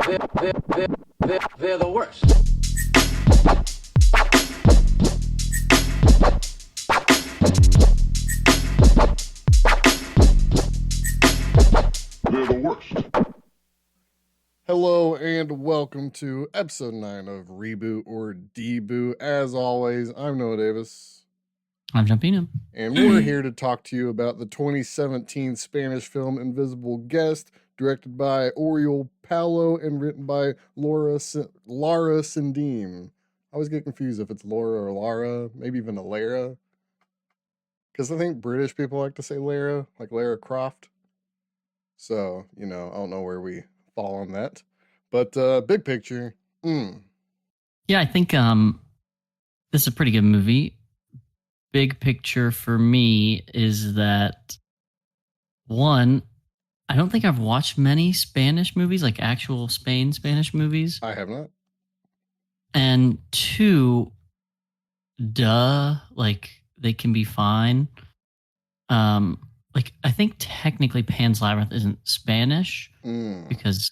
They're the worst. They're the worst. Hello and welcome to episode 9 of Reboot or Deboot. As always, I'm Noah Davis. I'm Jumpino. And we're here to talk to you about the 2017 Spanish film Invisible Guest, directed by Oriol Paulo and written by Lara Sindem. I always get confused if it's Laura or Lara, maybe even a Lara. Because I think British people like to say Lara, like Lara Croft. So, I don't know where we fall on that. But big picture, Yeah, I think this is a pretty good movie. Big picture for me is that, one, I don't think I've watched many Spanish movies, like actual Spanish movies. I have not. And two, like they can be fine. Like I think technically Pan's Labyrinth isn't Spanish because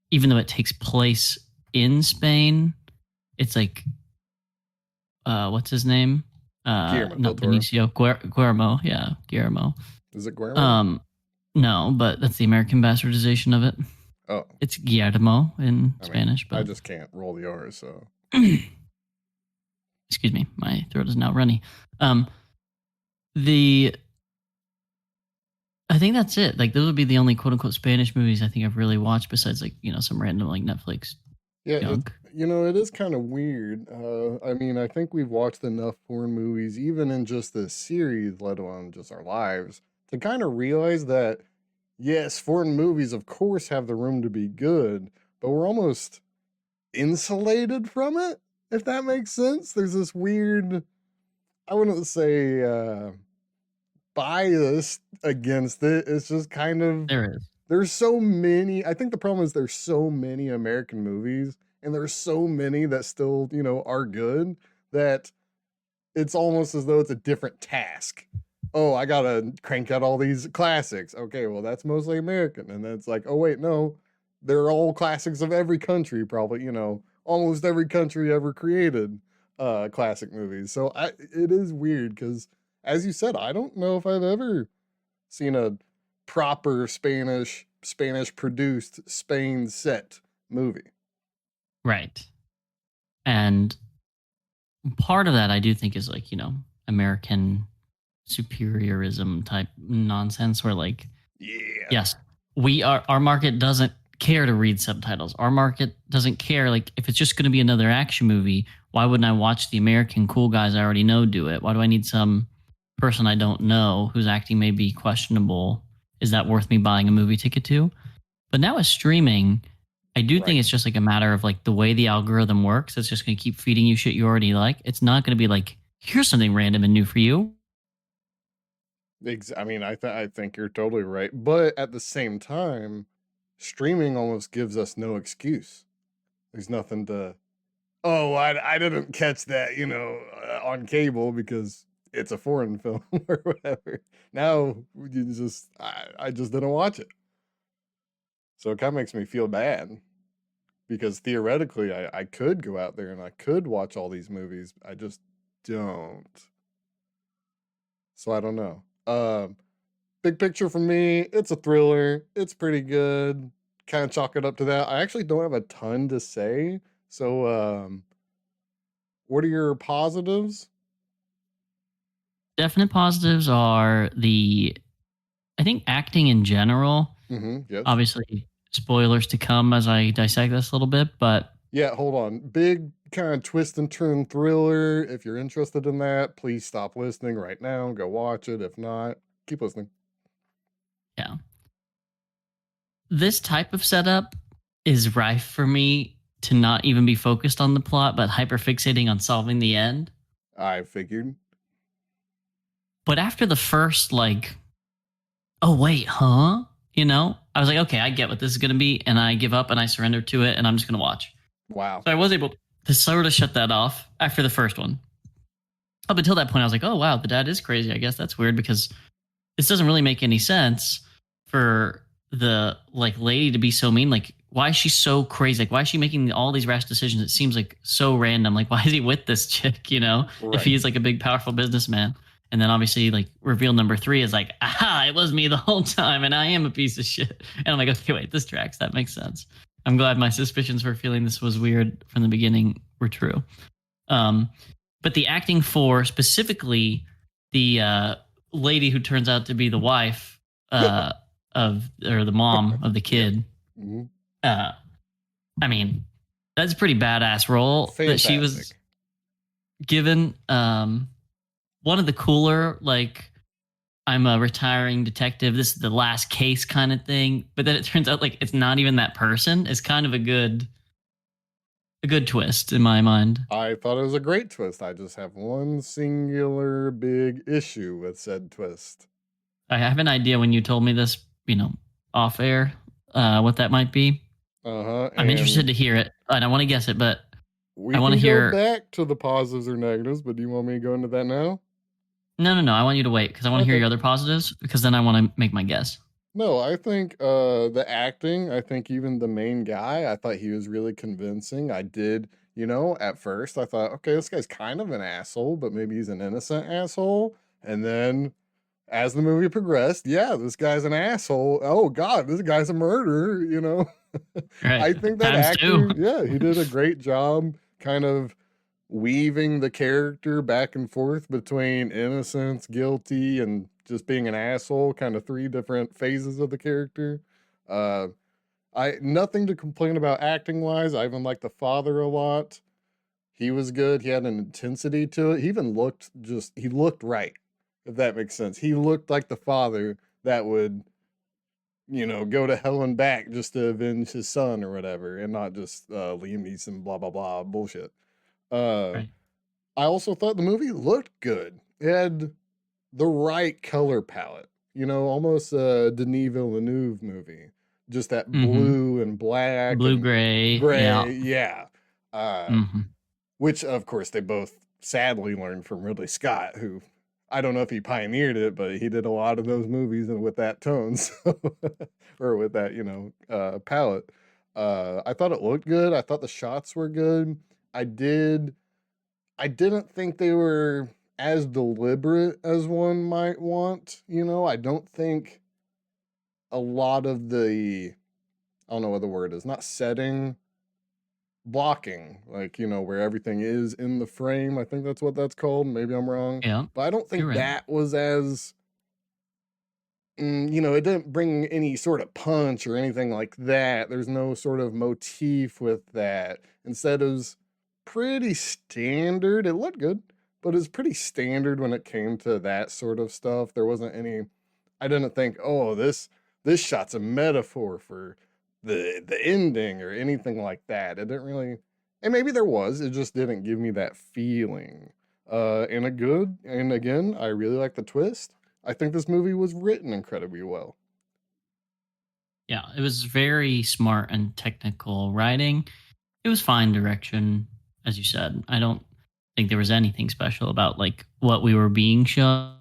even though it takes place in Spain, it's like what's his name? Guillermo Not Benicio, Guillermo. Yeah, Guillermo. Is it Guillermo? No, but that's the American bastardization of it. Oh, it's Guillermo in Spanish. But I just can't roll the R's, so. Excuse me, my throat is now runny. I think that's it. Like those would be the only quote unquote Spanish movies I think I've really watched besides like, some random like Netflix. Yeah, it is kind of weird. I think we've watched enough foreign movies, even in just this series, let alone just our lives, to kind of realize that, yes, foreign movies, of course, have the room to be good, but we're almost insulated from it, if that makes sense. There's this weird, I wouldn't say bias against it. It's just kind of... There is. There's so many. I think the problem is there's so many American movies, and there's so many that still, are good, that it's almost as though it's a different task. Oh, I gotta crank out all these classics. Okay, well, that's mostly American. And then it's like, oh, wait, no, they're all classics of every country, probably, almost every country ever created classic movies. So it is weird because, as you said, I don't know if I've ever seen a proper Spanish produced Spain set movie. Right. And part of that I do think is like, American superiorism type nonsense where like, yes, our market doesn't care to read subtitles. Our market doesn't care. Like if it's just going to be another action movie, why wouldn't I watch the American cool guys I already know do it? Why do I need some person I don't know whose acting may be questionable? Is that worth me buying a movie ticket to? But now with streaming, I do think it's just like a matter of like the way the algorithm works. It's just going to keep feeding you shit you already like. It's not going to be like, here's something random and new for you. I think you're totally right. But at the same time, streaming almost gives us no excuse. There's nothing to, I didn't catch that, on cable because it's a foreign film or whatever. Now I just didn't watch it. So it kind of makes me feel bad because theoretically I could go out there and I could watch all these movies. I just don't. So I don't know. Big picture for me, it's a thriller. It's pretty good. Kind of chalk it up to that. I actually don't have a ton to say. So what are your positives? Definite positives are I think acting in general. Yes. Obviously, spoilers to come as I dissect this a little bit, but yeah, hold on. Big kind of twist and turn thriller. If you're interested in that, please stop listening right now. Go watch it. If not, keep listening. Yeah. This type of setup is rife for me to not even be focused on the plot, but hyperfixating on solving the end. I figured. But after the first, like, oh, wait, huh? I was like, okay, I get what this is going to be. And I give up and I surrender to it and I'm just going to watch. Wow. So I was able to sort of shut that off after the first one. Up until that point, I was like, oh, wow, the dad is crazy. I guess that's weird because this doesn't really make any sense for the like lady to be so mean. Like, why is she so crazy? Like, why is she making all these rash decisions? It seems like so random. Like, why is he with this chick? If Right. he's like a big, powerful businessman. And then obviously, like, reveal number three is like, aha, it was me the whole time, and I am a piece of shit. And I'm like, okay, wait, this tracks. That makes sense. I'm glad my suspicions for feeling this was weird from the beginning were true. Um, but the acting for specifically the lady who turns out to be the wife or the mom of the Yeah. kid, Mhm. uh, I mean, that's a pretty badass role that she was Fantastic. given. One of the cooler, like, I'm a retiring detective. This is the last case kind of thing. But then it turns out like it's not even that person. It's kind of a good twist in my mind. I thought it was a great twist. I just have one singular big issue with said twist. I have an idea when you told me this, off air, what that might be. Uh-huh. I'm interested And to hear it, and I want to guess it, but I we want to can go hear. back to the positives or negatives, but do you want me to go into that now? No, no, no. I want you to wait because I want to hear Okay. your other positives because then I want to make my guess. No, I think the acting, I think even the main guy, I thought he was really convincing. I did, at first I thought, okay, this guy's kind of an asshole, but maybe he's an innocent asshole. And then as the movie progressed, yeah, this guy's an asshole. Oh God, this guy's a murderer. Right, I think that times two. actor, yeah, he did a great job kind of weaving the character back and forth between innocence, guilty, and just being an asshole, kind of three different phases of the character. Uh I nothing to complain about acting wise. I even like the father a lot. He was good. He had an intensity to it. He even he looked right, if that makes sense. He looked like the father that would, go to hell and back just to avenge his son or whatever, and not just Liam Neeson, blah blah blah bullshit. Uh Right. I also thought the movie looked good. It had the right color palette, almost a Denis Villeneuve movie. Just that Mm-hmm. blue and black Blue and gray. Yeah. gray, yeah. Uh, Mm-hmm. which, of course, they both sadly learned from Ridley Scott, who I don't know if he pioneered it, but he did a lot of those movies and with that tone, so, or with that, palette. I thought it looked good. I thought the shots were good. I did I didn't think they were as deliberate as one might want. I don't think a lot of I don't know what the word is, not setting, blocking, like, where everything is in the frame. I think that's what that's called. Maybe I'm wrong. Yeah. But I don't You're think right. that was as it didn't bring any sort of punch or anything like that. There's no sort of motif with that. Instead, it was pretty standard. It looked good, but it's pretty standard when it came to that sort of stuff. There wasn't any. I didn't think, oh, this shot's a metaphor for the ending or anything like that. It didn't really, and maybe there was. It just didn't give me that feeling. And again, I really like the twist. I think this movie was written incredibly well. Yeah. It was very smart and technical writing. It was fine direction, as you said. I don't think there was anything special about like what we were being shown.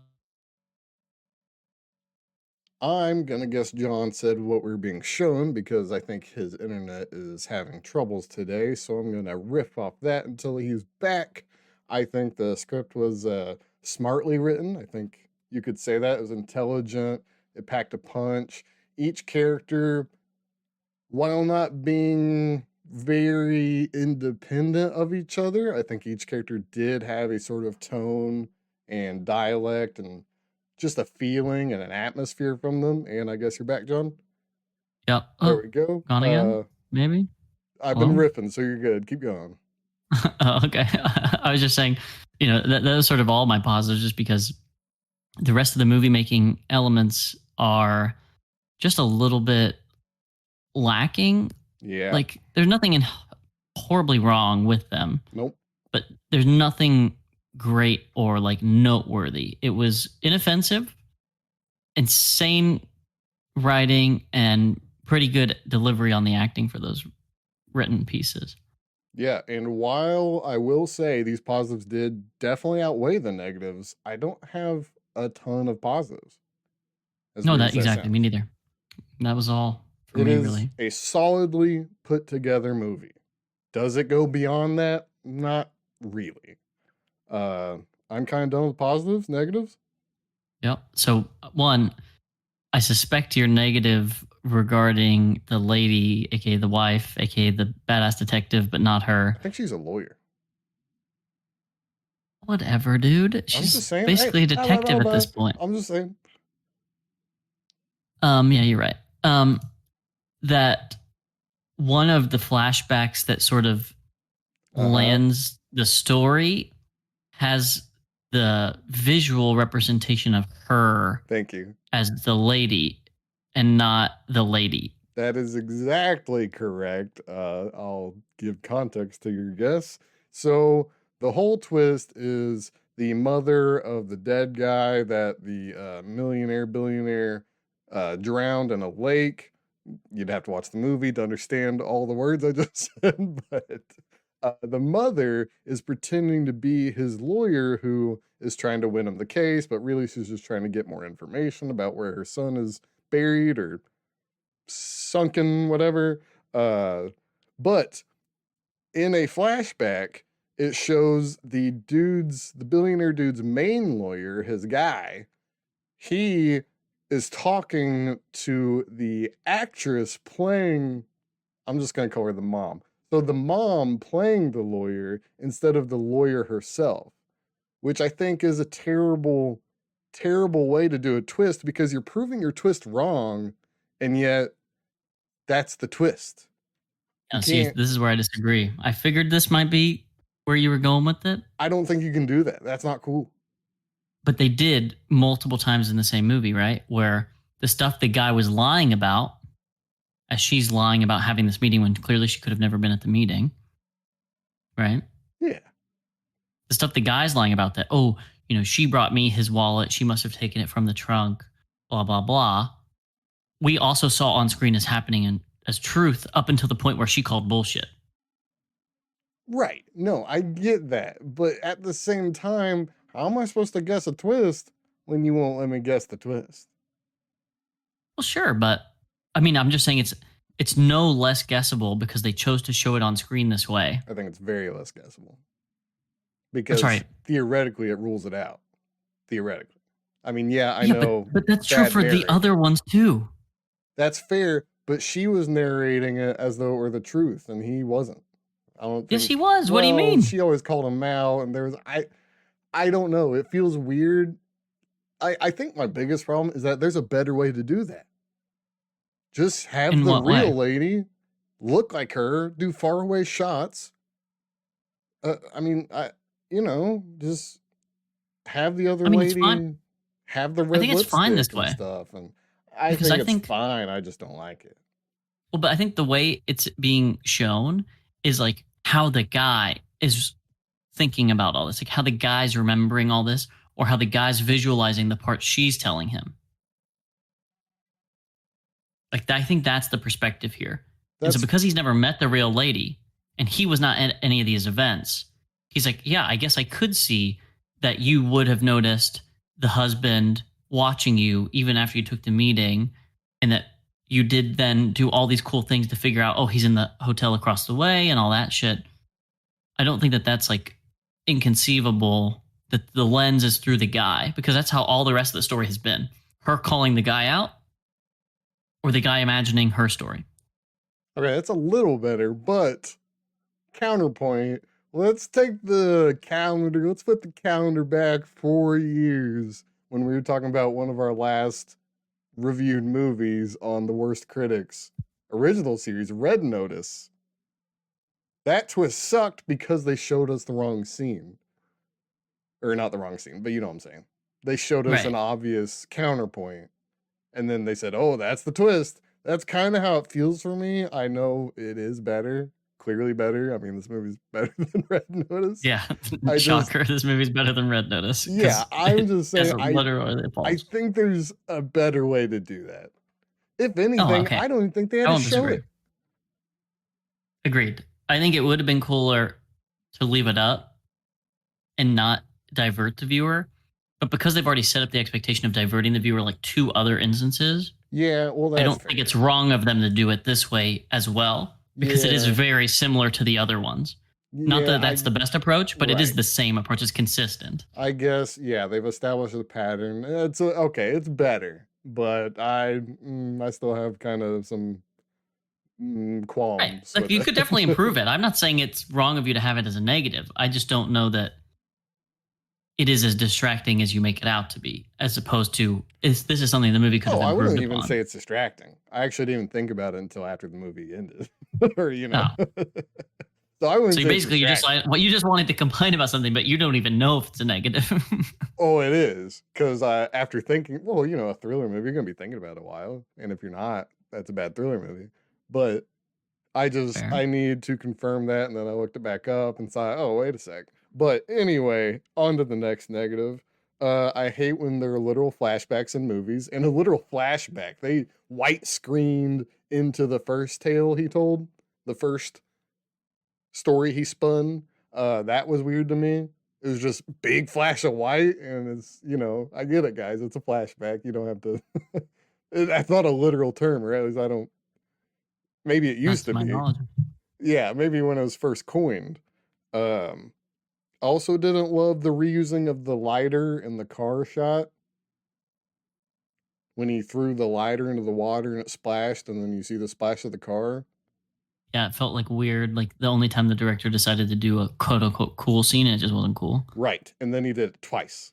I'm gonna guess John said what we are being shown because I think his internet is having troubles today. So I'm gonna riff off that until he's back. I think the script was smartly written. I think you could say that it was intelligent. It packed a punch. Each character, while not being very independent of each other, I think each character did have a sort of tone and dialect and just a feeling and an atmosphere from them. And I guess you're back, John. Yep. There Oh, we go. gone again? Maybe? I've been Hello? riffing, so you're good. Keep going. Oh, okay. I was just saying, that was sort of all my positives just because the rest of the movie making elements are just a little bit lacking. Yeah. Like, there's nothing horribly wrong with them, Nope. but there's nothing great or like noteworthy. It was inoffensive, insane writing, and pretty good delivery on the acting for those written pieces. Yeah. And while I will say these positives did definitely outweigh the negatives, I don't have a ton of positives, as No, weird that as that exactly. Me sounds. neither. That was all. for It me, is really. a solidly put together movie. Does it go beyond that? Not really. Uh, I'm kind of done with positives, negatives. Yep. So one, I suspect you're negative regarding the lady, aka the wife, aka the badass detective, but not I her. think she's a lawyer. Whatever, dude. I'm just She's saying. Hey, basically a blah, blah, blah, detective at blah. this point. I'm just saying. Yeah, you're right. That one of the flashbacks that sort of Uh huh. lands the story has the visual representation of her Thank you. as the lady and not the lady. That is exactly correct. I'll give context to your guess. So the whole twist is the mother of the dead guy that the millionaire billionaire drowned in a lake. You'd have to watch the movie to understand all the words I just said, but the mother is pretending to be his lawyer who is trying to win him the case, but really she's just trying to get more information about where her son is buried or sunken, whatever. Uh, but in a flashback, it shows the billionaire dude's main lawyer, his guy. He is talking to the actress playing, I'm just going to call her the mom. So the mom playing the lawyer instead of the lawyer herself, which I think is a terrible, terrible way to do a twist because you're proving your twist wrong, and yet that's the twist. You See, can't, this is where I disagree. I figured this might be where you were going with it, I don't think you can do that. That's not cool. but they did multiple times in the same movie, right? Where the stuff the guy was lying about, as she's lying about having this meeting when clearly she could have never been at the meeting, right? Yeah. The stuff the guy's lying about that, oh, she brought me his wallet. She must have taken it from the trunk, blah, blah, blah. We also saw on screen as happening and as truth up until the point where she called bullshit. Right. No, I get that. But at the same time, how am I supposed to guess a twist when you won't let me guess the twist? Well, sure, but I mean, I'm just saying it's no less guessable because they chose to show it on screen this way. I think it's very less guessable Or because sorry, theoretically it rules it out. Theoretically. I mean, yeah, I yeah, but know but that's true bad for the narrating. other ones too. That's fair, but she was narrating it as though it were the truth and he wasn't. I don't Yes, he think, was. What do you well, mean? she always called him out and there was I don't know. It feels weird. I think my biggest problem is that there's a better way to do that. Just have In the what way? real lady look like her, do faraway shots. I mean, just have the other I mean, it's fine. lady have the I red think it's fine this lipstick and way stuff, and I because think I it's think fine. I just don't like it. well, but I think the way it's being shown is like how the guy is thinking about all this, like how the guy's remembering all this, or how the guy's visualizing the part she's telling him. Like I think that's the perspective here. And so That's because he's never met the real lady and he was not at any of these events, he's like, yeah, I guess I could see that you would have noticed the husband watching you even after you took the meeting and that you did then do all these cool things to figure out, oh, he's in the hotel across the way and all that shit. I don't think that that's like inconceivable that the lens is through the guy because that's how all the rest of the story has been. Her calling the guy out or the guy imagining her story. okay. That's a little better, but counterpoint. Let's take the calendar. Let's put the calendar back 4 years when we were talking about one of our last reviewed movies on the worst critics original series, Red Notice. That twist sucked because they showed us the wrong scene. Or not the wrong scene, but you know what I'm saying. They showed us an Right. obvious counterpoint. And then they said, oh, that's the twist. That's kind of how it feels for me. I know it is better, clearly better. I mean, this movie's better than Red Notice. Yeah. I just, Shocker. This movie's better than Red Notice yeah, because I'm it just saying, is literally a I false. think there's a better way to do that. If Oh, anything, okay. I don't even think they had I to won't show disagree. it. Agreed. I think it would have been cooler to leave it up and not divert the viewer. But because they've already set up the expectation of diverting the viewer like two other instances, Yeah, well, I that's don't think fair. it's wrong of them to do it this way as well because it is Yeah, very similar to the other ones. Not yeah, that that's the best approach, but it is right. the same approach. It's consistent. I guess, yeah, they've established a pattern. Okay, it's better, but I still have kind of some Right. qualms Like with you could definitely it. improve it. I'm not saying it's wrong of you to have it as a negative. I just don't know that it is as distracting as you make it out to be, as opposed to this is something the movie could Oh, have I improved wouldn't even upon. say it's distracting. I actually didn't even think about it until after the movie ended, or Oh. So I So wouldn't you say it's basically you just distracting. like well, you just wanted to complain about something, but you don't even know if it's a negative. Oh, it is because after thinking, well, a thriller movie, you're gonna be thinking about it a while, and if you're not, that's a bad thriller movie. But Fair. I need to confirm that, and then I looked it back up and saw, oh, wait a sec. But anyway, on to the next negative. I hate when there are literal flashbacks in movies, and a literal flashback. They white screened into the first tale he told, the first story he spun. That was weird to me. It was just big flash of white, and I get it, guys. It's a flashback. You don't have to. That's not a literal term, or at least I don't. Maybe it used That's to my be. knowledge. Yeah, maybe when it was first coined. Um, Also didn't love the reusing of the lighter in the car shot when he threw the lighter into the water and it splashed, and then you see the splash of the car. Yeah, it felt like weird. Like the only time the director decided to do a quote unquote cool scene, it just wasn't cool. Right, and then he did it twice.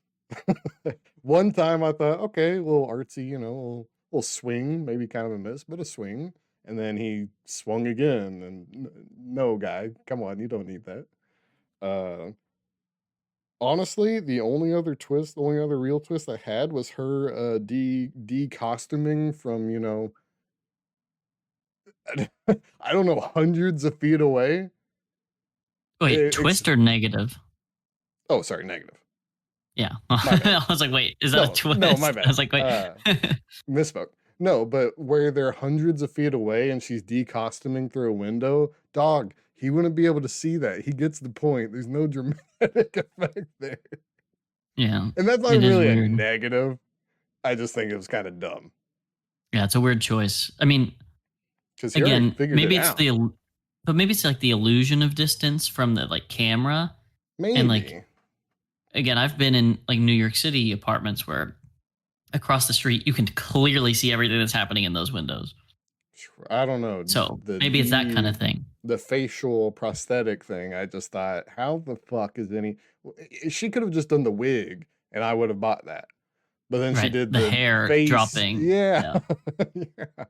One time I thought, okay, a little artsy, little swing, maybe kind of a miss, but a swing. And then he swung again, and no, guy, come on, you don't need that. Uh, Honestly, the only other real twist I had was her de costuming from, I don't know, hundreds of feet away. Wait, It's twist or negative? Oh, sorry, negative. Yeah. My bad. I was like, wait, is that a No, no, my twist? I bad. was like, wait. Misspoke. No, but where they're hundreds of feet away and she's decostuming through a window, dog, he wouldn't be able to see that. He gets the point. There's no dramatic effect there. Yeah, And that's not it is really a weird. negative. I just think it was kind of dumb Yeah, it's a weird choice. I mean, because he already again, figured it out. but maybe it's like the illusion of distance from the like camera. And like, Maybe. again, I've been in like New York City apartments where across the street you can clearly see everything that's happening in those windows. I don't know. So The maybe it's that kind D of thing. the facial prosthetic thing, I just thought, how the fuck is any she could have just done the wig and I would have bought that. But then she Right. did The the hair face. dropping. Yeah. Yeah. Yeah.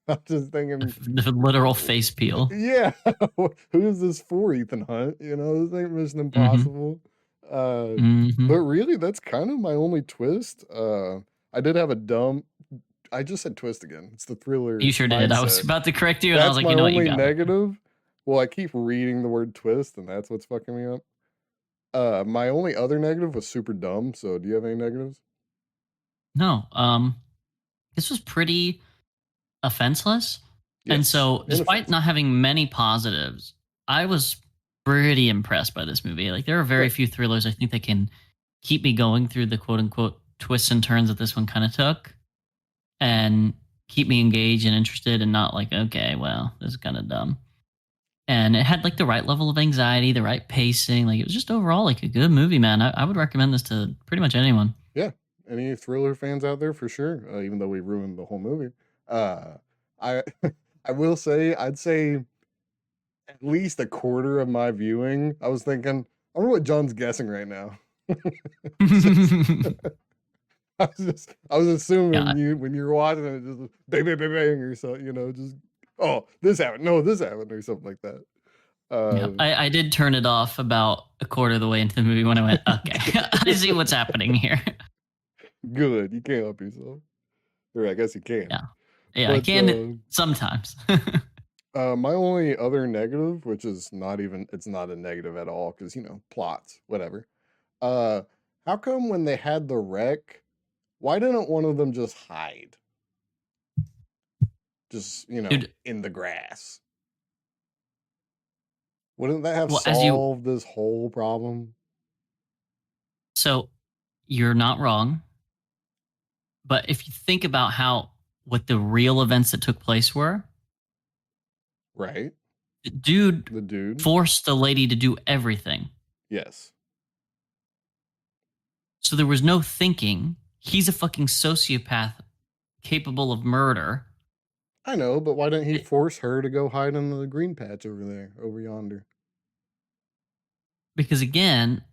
I'm just thinking, The literal face peel. yeah, who is this for, Ethan Hunt? This ain't Mission Mm-hmm. Impossible. Uh, Mm-hmm. but really, that's kind of my only twist. I did have a dumb. I just said twist again. It's the thriller You sure did. I was mindset. about to correct you, and I was That's like, my you know what? You only got it. negative. Well, I keep reading the word twist, and that's what's fucking me up. My only other negative was super dumb. So, do you have any negatives? No. This was pretty offenseless. And Yes, so, despite inoffensive. not having many positives, I was pretty impressed by this movie. Like, there are very Right. few thrillers I think that can keep me going through the quote unquote twists and turns that this one kind of took and keep me engaged and interested and not like, okay, well, this is kind of dumb. And it had like the right level of anxiety, the right pacing. Like, it was just overall like a good movie, man. I would recommend this to pretty much anyone. Yeah. Any thriller fans out there for sure? Even though we ruined the whole movie, I I will say I'd say at least a quarter of my viewing. I was thinking, I wonder what John's guessing right now. It's just I was Yeah. assuming you when you're watching it, just bang bang bang bang or so, just oh this happened, no this happened or something like that. Yeah, Uh, I did turn it off about a quarter of the way into the movie when I went, okay, I see what's happening here. good, you can't help yourself, or I guess you can, Yeah. Yeah, I but can sometimes. my only other negative, which is it's not a negative at all, because plots, whatever. Uh, how come when they had the wreck, why didn't one of them just hide, just Dude, in the grass? Wouldn't that have well, as you, solved this whole problem? so you're not wrong. But if you think about how what the real events that took place were, Right. the dude The dude. forced the lady to do everything. Yes. So there was no thinking. He's a fucking sociopath capable of murder. I know, but why didn't he It- force her to go hide in the green patch over there, over yonder? because again,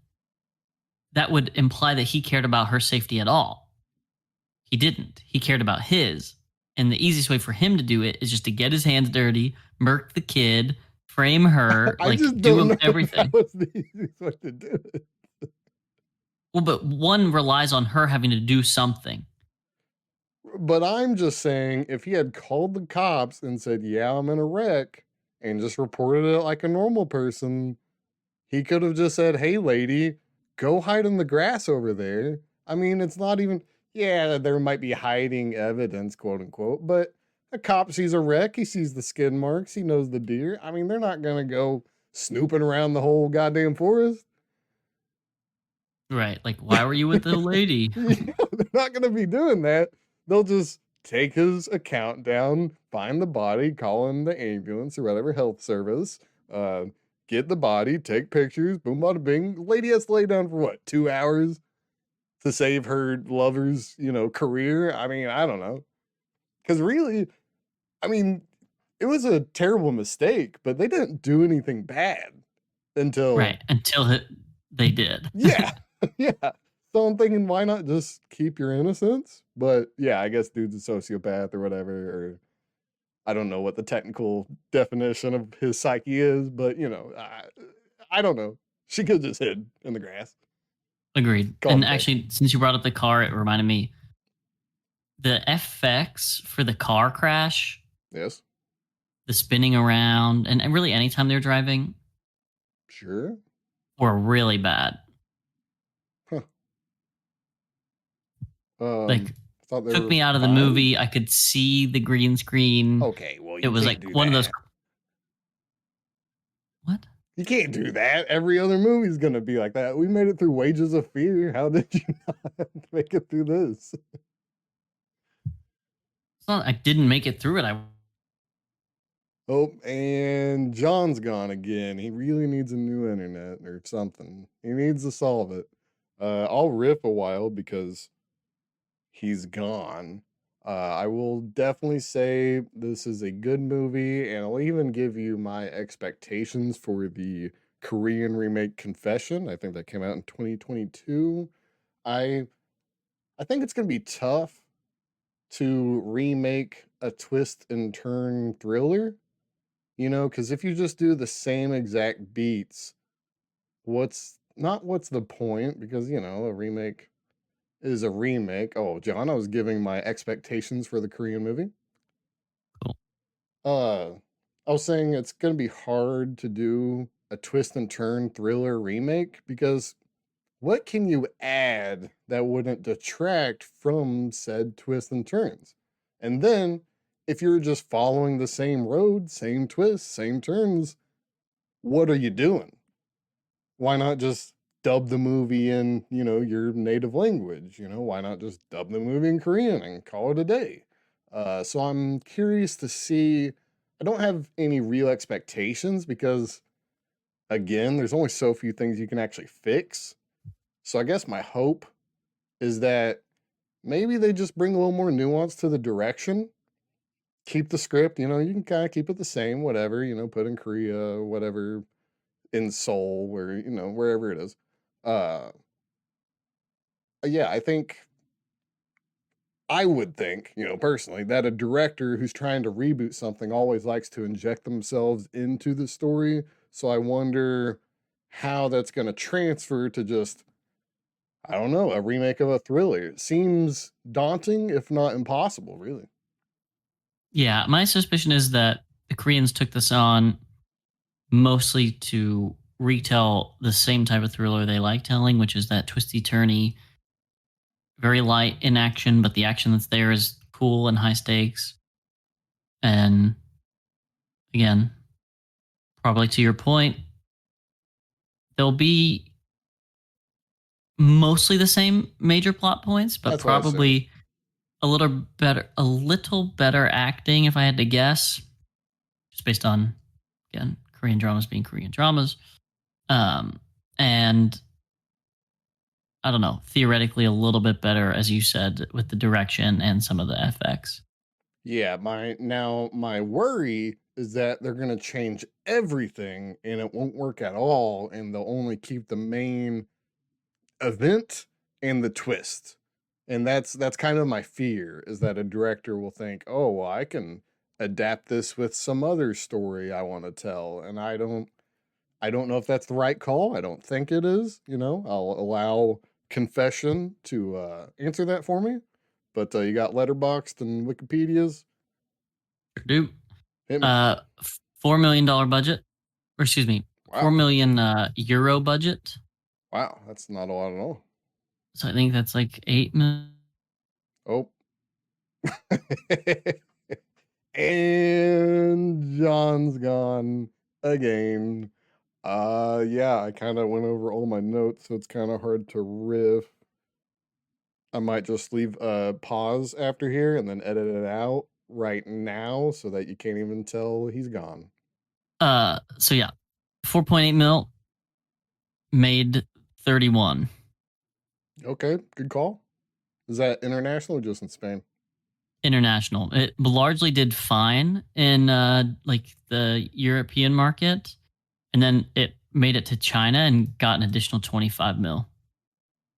that would imply that he cared about her safety at all. He didn't. He cared about his. And the easiest way for him to do it is just to get his hands dirty, murk the kid, frame her, I like just don't do know if that everything. was the easiest way to do it. Well, but one relies on her having to do something. But I'm just saying, if he had called the cops and said, "Yeah, I'm in a wreck," and just reported it like a normal person, he could have just said, "Hey, lady, go hide in the grass over there." I mean, it's not even, yeah, there might be hiding evidence, quote unquote, but a cop sees a wreck, he sees the skid marks, he knows the deer. I mean, they're not going to go snooping around the whole goddamn forest. Right. Like, why were you with the lady? Yeah, they're not going to be doing that. They'll just take his account down, find the body, call in the ambulance or whatever health service, uh, get the body, take pictures, boom, bada bing. The lady has to lay down for what, 2 hours to save her lover's, career? I mean, I don't know. Because really, I mean, it was a terrible mistake, but they didn't do anything bad until, Right. Until they did. yeah, yeah. So I'm thinking, why not just keep your innocence? But yeah, I guess dude's a sociopath or whatever, or I don't know what the technical definition of his psyche is, but I don't know. She could just hid in the grass. Agreed. Called And it a day. actually, since you brought up the car, it reminded me the FX for the car crash, Yes, the spinning around, and really anytime they're driving sure. were really bad. Huh. Like, I thought they took were me out of the fine. movie. I could see the green screen. Okay, well, It you was can't like do one of those. that. What? You can't do that. Every other movie's gonna be like that. We made it through Wages of Fear. How did you not make it through this? It's not, I didn't make it through it. I Oh, and John's gone again. He really needs a new internet or something. He needs to solve it. I'll riff a while because he's gone. I will definitely say this is a good movie, and I'll even give you my expectations for the Korean remake Confession. I think that came out in 2022. I I think it's gonna be tough to remake a twist and turn thriller, because if you just do the same exact beats, what's the point? Because a remake is a remake. Oh, John, I was giving my expectations for the Korean movie. cool. Uh, I was saying it's gonna be hard to do a twist and turn thriller remake because what can you add that wouldn't detract from said twists and turns? And then, if you're just following the same road, same twists, same turns, what are you doing? Why not just dub the movie in, your native language? Why not just dub the movie in Korean and call it a day? So I'm curious to see. I don't have any real expectations because, again, there's only so few things you can actually fix. So I guess my hope is that maybe they just bring a little more nuance to the direction. Keep the script, you can kind of keep it the same, whatever, put in Korea, whatever, in Seoul, where, wherever it is. Uh, yeah, I would think, personally, that a director who's trying to reboot something always likes to inject themselves into the story. So I wonder how that's going to transfer to just, I don't know, a remake of a thriller. It seems daunting, if not impossible, really. Yeah, my suspicion is that the Koreans took this on mostly to retell the same type of thriller they like telling, which is that twisty turny, very light in action, but the action that's there is cool and high stakes. And again, probably to your point, there'll be mostly the same major plot points, but That's what I assume. probably a little better acting, if I had to guess, just based on, again, Korean dramas being Korean dramas. And I don't know, theoretically a little bit better, as you said, with the direction and some of the FX. Yeah, my worry is that they're gonna change everything and it won't work at all, and they'll only keep the main event and the twist. And that's kind of my fear, is that a director will think, "Oh, well, I can adapt this with some other story I want to tell." And I don't know if that's the right call. I don't think it is, I'll allow Confession to answer that for me. But you got Letterboxd and Wikipedia's. Do Hit me. $4 million budget, or excuse me, Wow. 4 million euro budget. Wow, that's not a lot at all. So I think that's like 8 million. Oh. And John's gone again. Yeah, I kind of went over all my notes, so it's kind of hard to riff. I might just leave a pause after here and then edit it out right now so that you can't even tell he's gone. So yeah, 4.8 mil, made 31. Okay, good call. Is that international or just in Spain? International. It largely did fine in like the European market, and then it made it to China and got an additional 25 mil.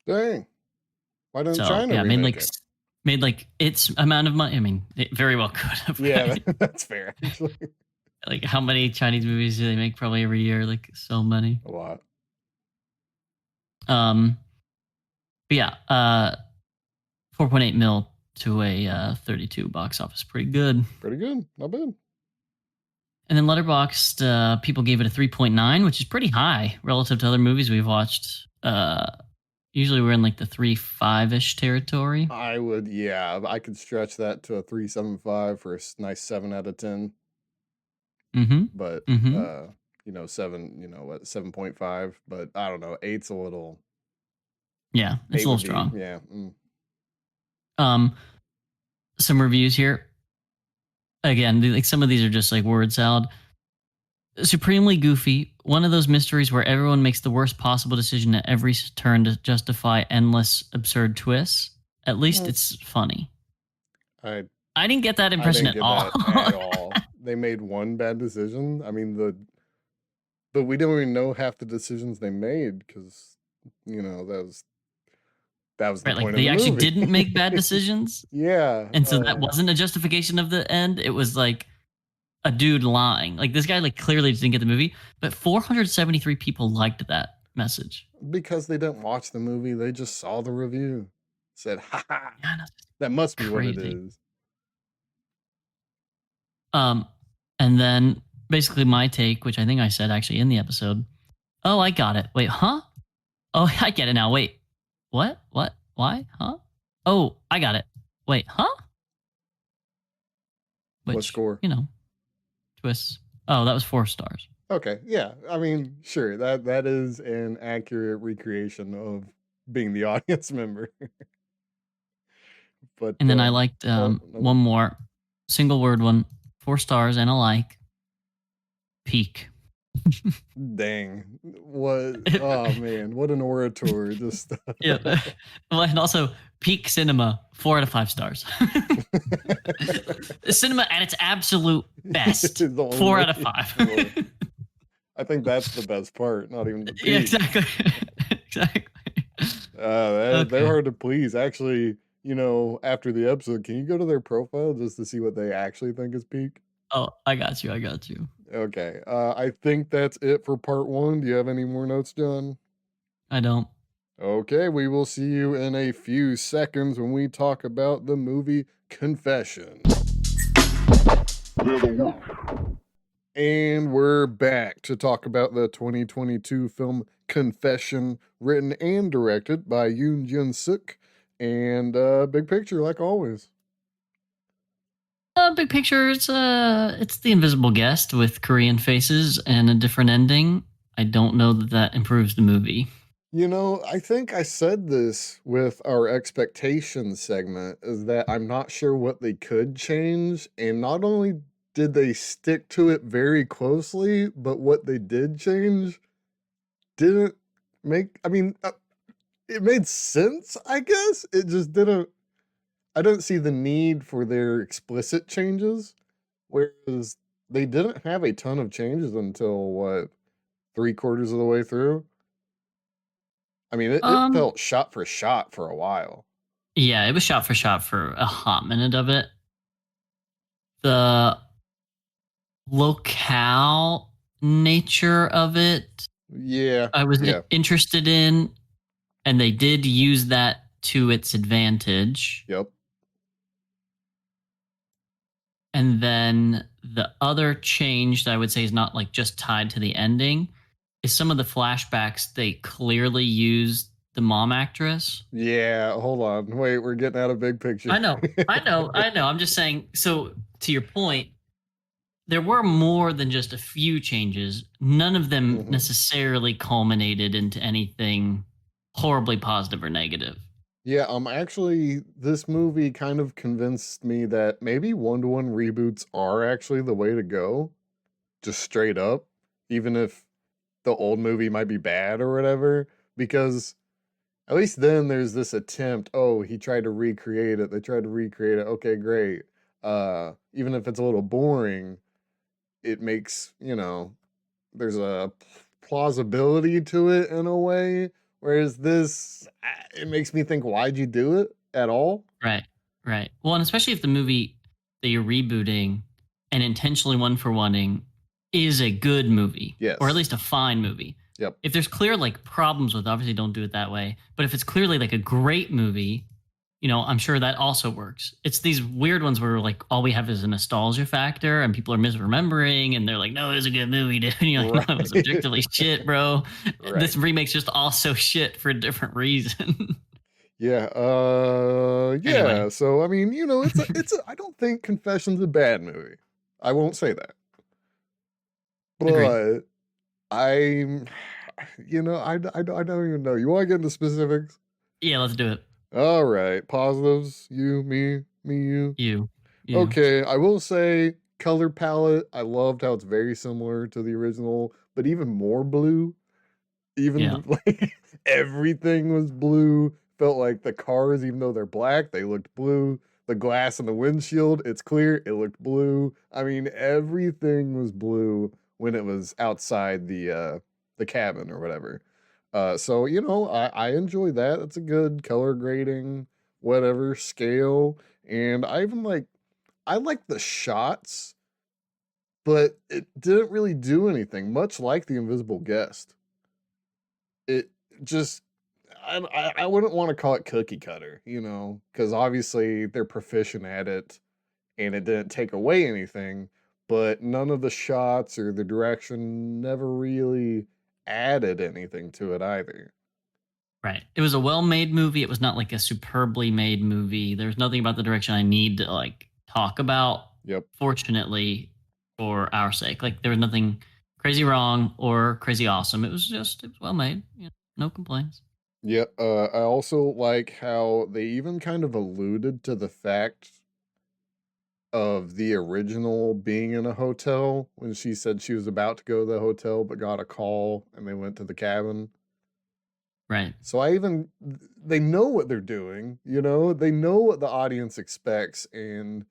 Dang. Why didn't So China yeah, remake it? made like its amount of money. I mean, it very well could have. Yeah, Right? that's fair, actually. Like, how many Chinese movies do they make? Probably every year, like so many. A lot. But yeah, 4.8 mil to a 32 box office, pretty good. Pretty good. Not bad. And then Letterboxd, people gave it a 3.9, which is pretty high relative to other movies we've watched. Usually we're in like the 3.5-ish territory. I could stretch that to a 3.75 for a nice 7 out of 10. Mm-hmm. But Mm-hmm. 7, 7.5. But I don't know, 8's a little. Yeah, it's a little would be, strong. yeah. Some reviews here. Again, like some of these are just like word salad. Supremely goofy. One of those mysteries where everyone makes the worst possible decision at every turn to justify endless absurd twists. At least it's funny. I I didn't get that I impression didn't at get all. that at all. They made one bad decision. I mean, but we don't even know half the decisions they made, because that was the Right, like point of they the actually movie. didn't make bad decisions. Yeah. And so that wasn't a justification of the end. It was like a dude lying. Like this guy like clearly didn't get the movie, but 473 people liked that message. Because they didn't watch the movie, they just saw the review. Said, "Ha ha, Yeah, that's that must be what it crazy. is." And then basically my take, which I think I said actually in the episode. Oh, I got it. Wait, huh? Oh, I get it now. Wait, what? What? Why? Huh? Oh, I got it. Wait, huh? What Which, score? twists. Oh, that was 4 stars. Okay, yeah. I mean, sure, that is an accurate recreation of being the audience member. But And then I liked no. one more single word one, 4 stars and a like. Peak. Dang. What? Oh man, what an orator. Just Yeah. Well, and also peak cinema, 4 out of 5 stars. Cinema at its absolute best, 4 out of 5. I think that's the best part, not even the peak. Yeah, exactly. Exactly. They're hard to please. Actually, after the episode, can you go to their profile just to see what they actually think is peak? Oh, I got you. Okay. I think that's it for part 1. Do you have any more notes, John? I don't. Okay, we will see you in a few seconds when we talk about the movie Confession. And we're back to talk about the 2022 film Confession, written and directed by Yoon Jun-suk, and big picture like always. Big picture, it's the Invisible Guest with Korean faces and a different ending. I don't know that improves the movie. I think I said this with our expectations segment is that I'm not sure what they could change. And not only did they stick to it very closely, but what they did change didn't I mean, it made sense, I guess. It just didn't, I don't see the need for their explicit changes. Whereas they didn't have a ton of changes until what, three-quarters of the way through? I mean, it Um, felt shot for shot for a while. yeah, it was shot for shot for a hot minute of it. The locale nature of it, Yeah, I was yeah, interested in, and they did use that to its advantage. yep. And then the other change that I would say is not like just tied to the ending is some of the flashbacks they clearly use the mom actress. Yeah, hold on. Wait, we're getting out of big picture. I know. I'm just saying. So to your point, there were more than just a few changes. None of them Mhm. necessarily culminated into anything horribly positive or negative. Yeah, actually, this movie kind of convinced me that maybe one-to-one reboots are actually the way to go, just straight up, even if the old movie might be bad or whatever, because at least then there's this attempt, oh, he tried to recreate it, they tried to recreate it, okay, great. Even if it's a little boring, it makes, there's a plausibility to it in a way. Whereas this, it makes me think, why'd you do it at all? Right. Right. Well, and especially if the movie that you're rebooting and intentionally one for oneing is a good movie or at Yes. least a fine movie. Yep. If there's clear like problems with, obviously don't do it that way. But if it's clearly like a great movie, I'm sure that also works. It's these weird ones where like all we have is a nostalgia factor and people are misremembering and they're like, no, it was a good movie, dude. And you're like, Right. no, it was objectively shit, bro. Right. This remake's just also shit for a different reason. Yeah. Anyway. Yeah. So I mean, I don't think Confession's a bad movie. I won't say that, Agreed. but I'm, I don't even know. You want to get into specifics? Yeah, let's do it. All right. Positives. You, me, you. You. You. Okay, I will say color palette. I loved how it's very similar to the original, but even more blue. Even Yeah. like everything was blue. Felt like the cars, even though they're black, they looked blue. The glass in the windshield, it's clear, it looked blue. I mean, everything was blue when it was outside the cabin or whatever. So I enjoy that. It's a good color grading, whatever scale. And I like the shots, but it didn't really do anything, much like The Invisible Guest. It just, I wouldn't want to call it cookie cutter, because obviously they're proficient at it and it didn't take away anything, but none of the shots or the direction never really added anything to it either. Right. It was a well-made movie. It was not like a superbly made movie. There's nothing about the direction I need to like talk about. Yep. Fortunately, for our sake, like there was nothing crazy wrong or crazy awesome. It was well made. No complaints. Yeah, I also like how they even kind of alluded to the fact of the original being in a hotel when she said she was about to go to the hotel but got a call and they went to the cabin. Right. So they know what they're doing, they know what the audience expects, and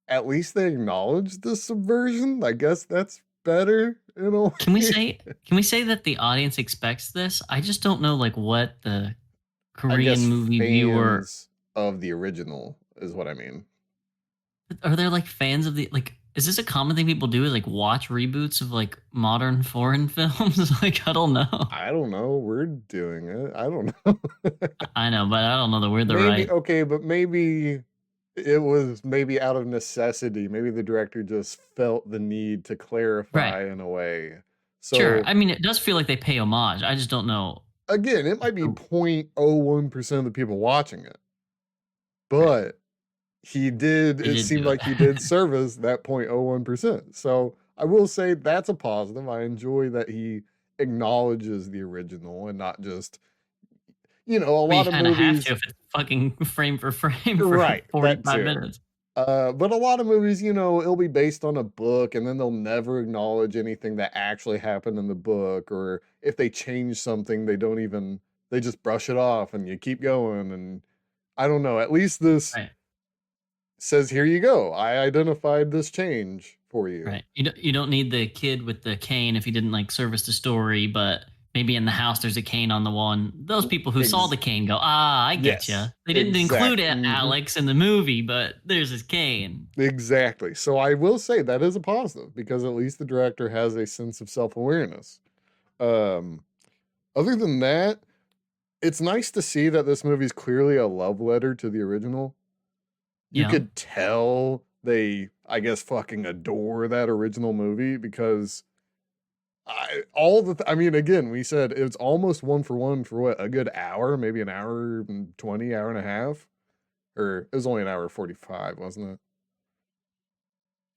at least they acknowledge the subversion. I guess that's better in a Can we way. say can we say that the audience expects this? I just don't know like what the I guess Korean movie viewer fans of the original is what I mean. are there like fans of the like is this a common thing people do is like watch reboots of like modern foreign films? Like I don't know. I don't know. We're doing it. I don't know. I know, but I don't know that we're the Maybe right. okay, but maybe it was maybe out of necessity. Maybe the director just felt the need to Right. clarify in a way. Sure. So I mean, it does feel like they pay homage. I just don't know. again, it might be the- 0.01% of the people watching it, Right. but They it did seemed do like he it. did service that 0.01%. So I will say that's a positive. I enjoy that he acknowledges the original and not just, a Well, you lot of kind of have to movies, if it's fucking frame for frame for right, that 45 too. minutes. But a lot of movies, it'll be based on a book and then they'll never acknowledge anything that actually happened in the book. Or if they change something, they just brush it off and you keep going. And I don't know, at least this Right. says, here you go. I identified this change for you. Right. You don't need the kid with the cane if he didn't like service the story, but maybe in the house there's a cane on the wall, and those people who saw Ex- the cane go, "Ah, I get you." yes, They didn't include exactly. Alex in the movie, but there's his cane. Exactly. So I will say that is a positive because at least the director has a sense of self awareness. Um, Other than that, it's nice to see that this movie is clearly a love letter to the original. You Yeah. could tell they, I guess, fucking adore that original movie because I mean, again, we said it's almost one for what, a good hour, maybe an hour and 20, hour and a half, or it was only an hour 45, wasn't it?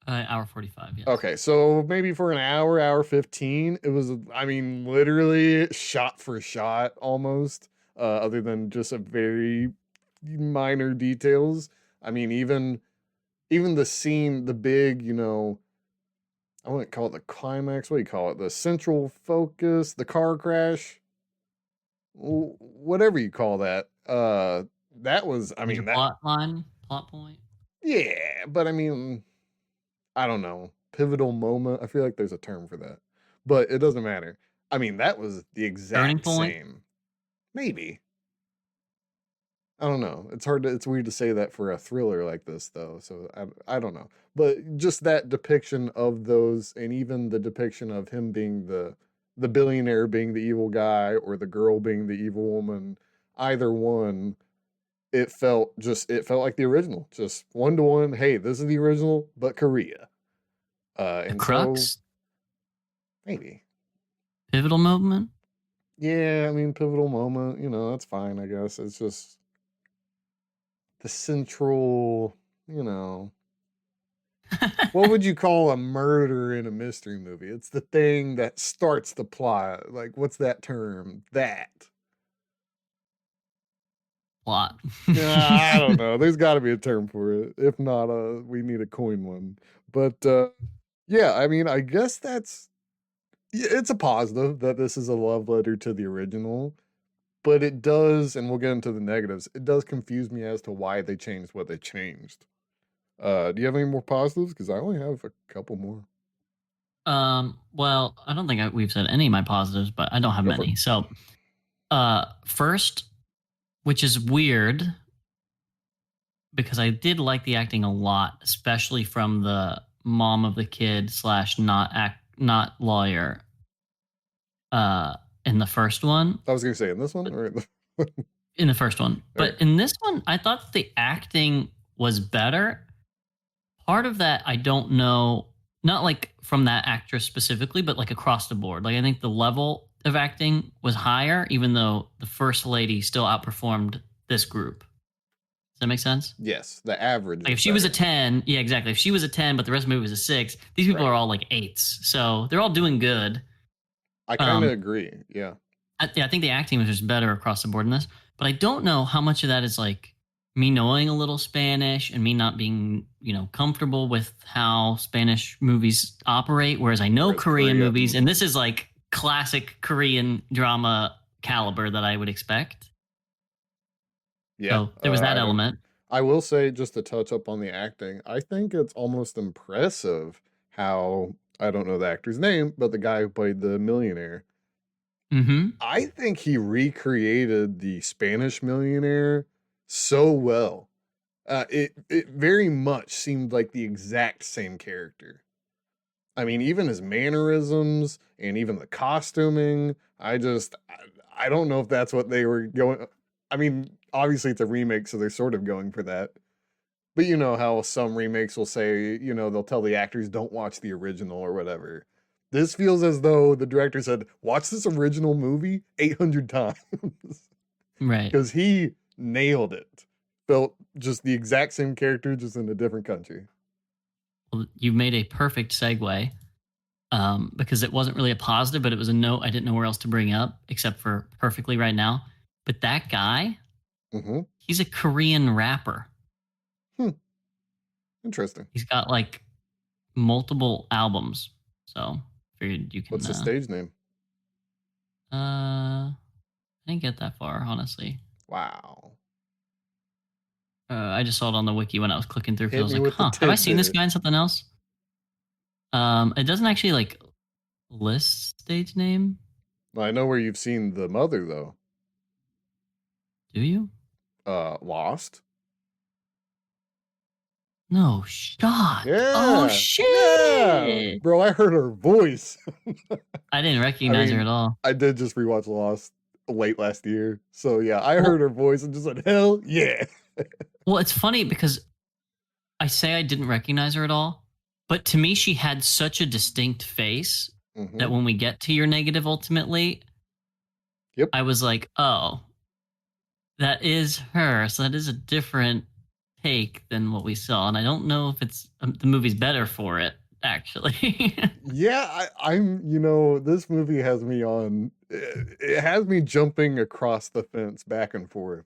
Hour 45, yes. Okay, so maybe for an hour, hour 15, it was, I mean, literally shot for shot almost, other than just a very minor details. I mean, even the scene, the big, I wouldn't call it the climax. What do you call it? The central focus, the car crash, whatever you call that. That was, I Major mean, that, plot line, plot point, yeah, but I mean, I don't know, pivotal moment. I feel like there's a term for that, but it doesn't matter. I mean, that was the turning exact point. same. Maybe. I don't know. It's weird to say that for a thriller like this, though. So I don't know. But just that depiction of those, and even the depiction of him being the billionaire being the evil guy, or the girl being the evil woman, either one, it felt like the original, just 1-to-1. Hey, this is the original, but Korea. The And so crux, maybe. pivotal moment. Yeah, I mean, pivotal moment, that's fine, I guess. It's just the central, you know, what would you call a murder in a mystery movie? It's the thing that starts the plot. Like, what's that term? That. Plot. I don't know. There's got to be a term for it. If not, we need to coin one. But yeah, I mean, I guess it's a positive that this is a love letter to the original. But it does, and we'll get into the negatives, it does confuse me as to why they changed what they changed. Do you have any more positives? Because I only have a couple more. Well, I don't think we've said any of my positives, but I don't have Go for it. many. So, first, which is weird because I did like the acting a lot, especially from the mom of the kid slash not lawyer uh in the first one. I was going to say in this one or in the. In the first one. Okay. But in this one, I thought the acting was better. Part of that I don't know, not like from that actress specifically, but like across the board. Like I think the level of acting was higher, even though the first lady still outperformed this group. Does that make sense? Yes, the average Like is if she was a better. 10, yeah, exactly. If she was a 10, but the rest of the movie was a 6, these people Right. are all like 8s. So they're all doing good. I kind of Um, agree. Yeah. yeah, I think the acting was just better across the board in this. But I don't know how much of that is like me knowing a little Spanish and me not being, comfortable with how Spanish movies operate. Whereas I know Whereas Korean Korea. movies, and this is like classic Korean drama caliber that I would expect. Yeah. So there was that element. I will say, just to touch up on the acting, I think it's almost impressive how, I don't know the actor's name, but the guy who played the millionaire, Mm-hmm. I think he recreated the Spanish millionaire so well. It very much seemed like the exact same character. I mean, even his mannerisms and even the costuming. I don't know if that's what they were going. I mean, obviously it's a remake, so they're sort of going for that. But you know how some remakes will say, they'll tell the actors don't watch the original or whatever. This feels as though the director said, "Watch this original movie 800 times." Right. Because he nailed it. Felt just the exact same character, just in a different country. Well, you made a perfect segue because it wasn't really a positive, but it was a note I didn't know where else to bring up except for perfectly right now. But that guy, Mm-hmm. he's a Korean rapper. Hmm. Interesting. He's got like multiple albums. So figured you can What's the stage name? I didn't get that far, honestly. Wow. I just saw it on the wiki when I was clicking through because I Hit was me like, with the huh, have I seen this tidbit. guy in something else? It doesn't actually like list stage name. I know where you've seen the mother though. Do you? Lost. No shot. Oh Yeah. Yeah. shit. Bro, I heard her voice. I didn't I recognize her mean, at all. I did just rewatch Lost late last year. So yeah, I heard Well, her voice and just said, hell yeah. well, it's funny because I say I didn't recognize her at all, but to me, she had such a distinct face Mm-hmm. that when we get to your negative, ultimately, Yep. I was like, oh, that is her. So that is a different take than what we saw. And I don't know if it's the movie's better for it, actually. Yeah, this movie has me on, it has me jumping across the fence back and forth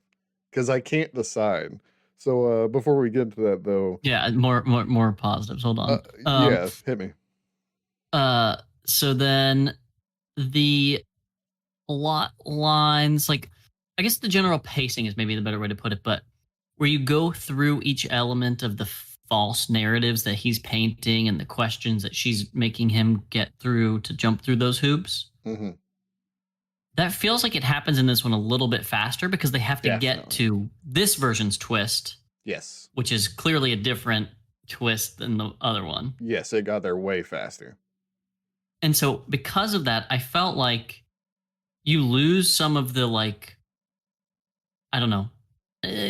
because I can't decide. So before we get to that though, Yeah, more positives. Hold on. yeah, hit me. Uh, so then the plot lines, like I guess the general pacing is maybe the better way to put it, but where you go through each element of the false narratives that he's painting and the questions that she's making him get through to jump through those hoops. Mm-hmm. That feels like it happens in this one a little bit faster because they have to get Definitely. to this version's twist, Yes. which is clearly a different twist than the other one. Yes, it got there way faster. And so because of that, I felt like you lose some of the like, I don't know,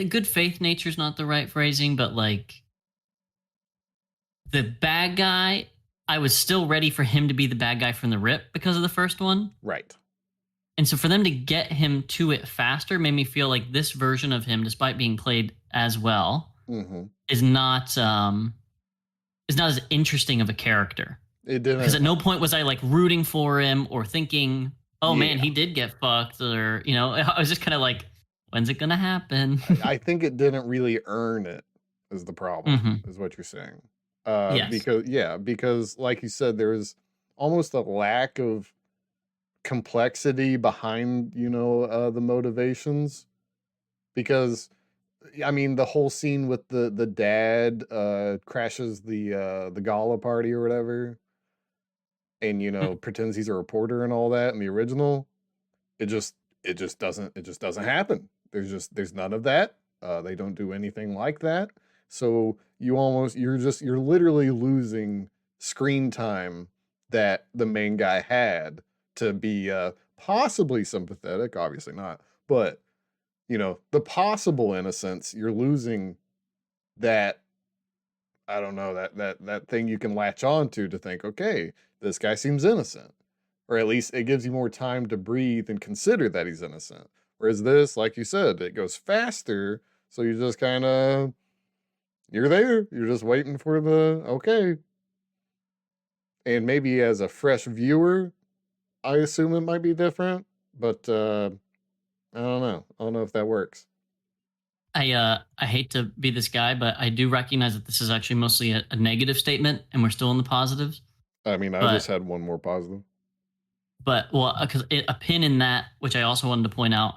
good faith nature is not the right phrasing, but like the bad guy, I was still ready for him to be the bad guy from the rip because of the first one. Right. And so for them to get him to it faster made me feel like this version of him, despite being played as well, Mm-hmm. is not as interesting of a character. It Because didn't. at no point was I like rooting for him or thinking, oh man, Yeah, he did get fucked, or I was just kind of like, when's it gonna happen? I think it didn't really earn it. Is the problem? Hmm. Is what you're saying? Yes. Because like you said, there was almost a lack of complexity behind the motivations. Because I mean, the whole scene with the dad crashes the gala party or whatever, and pretends he's a reporter and all that in the original. It just it just doesn't happen. There's none of that. They don't do anything like that. So you're literally losing screen time that the main guy had to be possibly sympathetic, obviously not, but the possible innocence, you're losing that. I don't know, that thing you can latch on to think, okay, this guy seems innocent, or at least it gives you more time to breathe and consider that he's innocent. Whereas this, like you said, it goes faster, so you just kind of you're there, you're just waiting for the okay. And maybe as a fresh viewer, I assume it might be different, but I don't know if that works. I hate to be this guy, but I do recognize that this is actually mostly a negative statement, and we're still in the positives. I mean, I just But had one more positive. well, because a pin in that, which I also wanted to point out,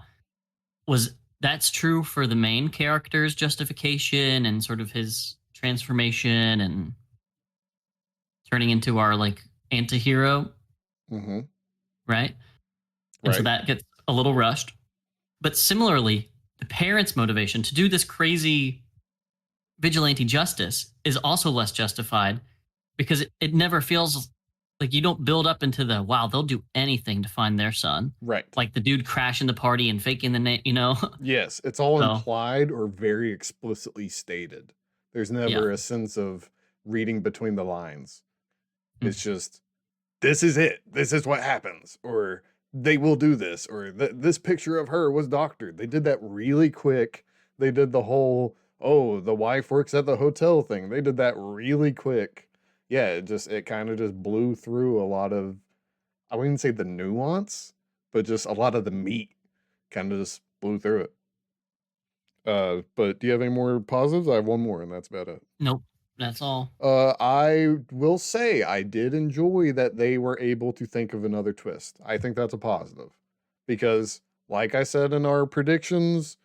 was that's true for the main character's justification and sort of his transformation and turning into our like anti-hero, Mm-hmm. right? And so Right. that gets a little rushed. But similarly, the parents' motivation to do this crazy vigilante justice is also less justified because it never feels like you don't build up into the wow, they'll do anything to find their son. Right. Like the dude crashing the party and faking the name, Yes, it's all So, implied or very explicitly stated. There's yeah. never a sense of reading between the lines. Mm. It's just, this is it. This is what happens. Or they will do this. Or this picture of her was doctored. They did that really quick. They did the whole, oh, the wife works at the hotel thing. They did that really quick. Yeah, it kind of just blew through a lot of, I wouldn't say the nuance, but just a lot of the meat kind of just blew through it. But do you have any more positives? I have one more, and that's about it. Nope. That's all. I will say I did enjoy that they were able to think of another twist. I think that's a positive because, like I said in our predictions,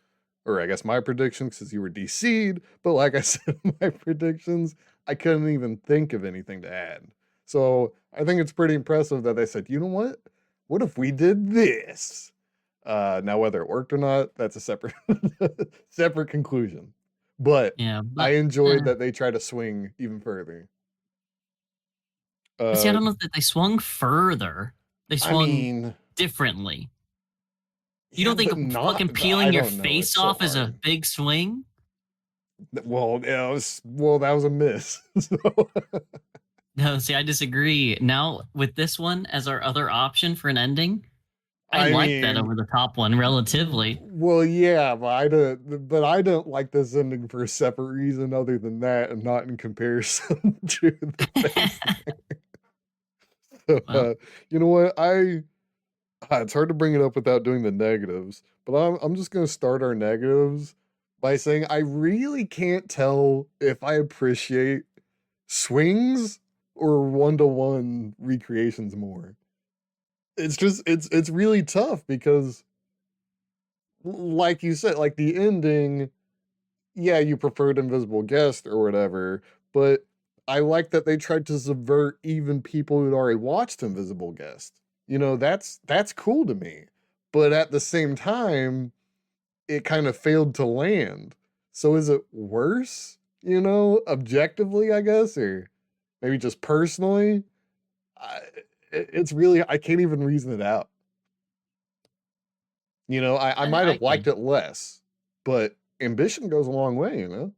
or I guess my predictions, because you were DC'd, but like I said in my predictions, I couldn't even think of anything to add. So I think it's pretty impressive that they said, you know what? What if we did this? Now, whether it worked or not, that's a separate separate conclusion. But Yeah, I but enjoyed that they tried to swing even further. see, I Uh, don't know that they swung further. They I swung mean, differently. You yeah, don't think but not. fucking I peeling your don't know. It's face so off is a hard. big swing? Well, yeah, well, that was a miss. So, No, see, I disagree. Now, with this one as our other option for an ending, I I like that mean, over the top one relatively. well, yeah, but I don't like this ending for a separate reason other than that, and not in comparison to the face. So, Well, you know what? It's hard to bring it up without doing the negatives, but I'm just gonna start our negatives by saying I really can't tell if I appreciate swings or one-to-one recreations more. It's just it's really tough because like you said, like the ending, yeah, you preferred Invisible Guest or whatever, but I like that they tried to subvert even people who'd already watched Invisible Guest. That's cool to me. But at the same time, it kind of failed to land. So is it worse? Objectively, I guess, or maybe just personally? I, it's really I can't even reason it out. I might I have liked could. it less, but ambition goes a long way. Meh.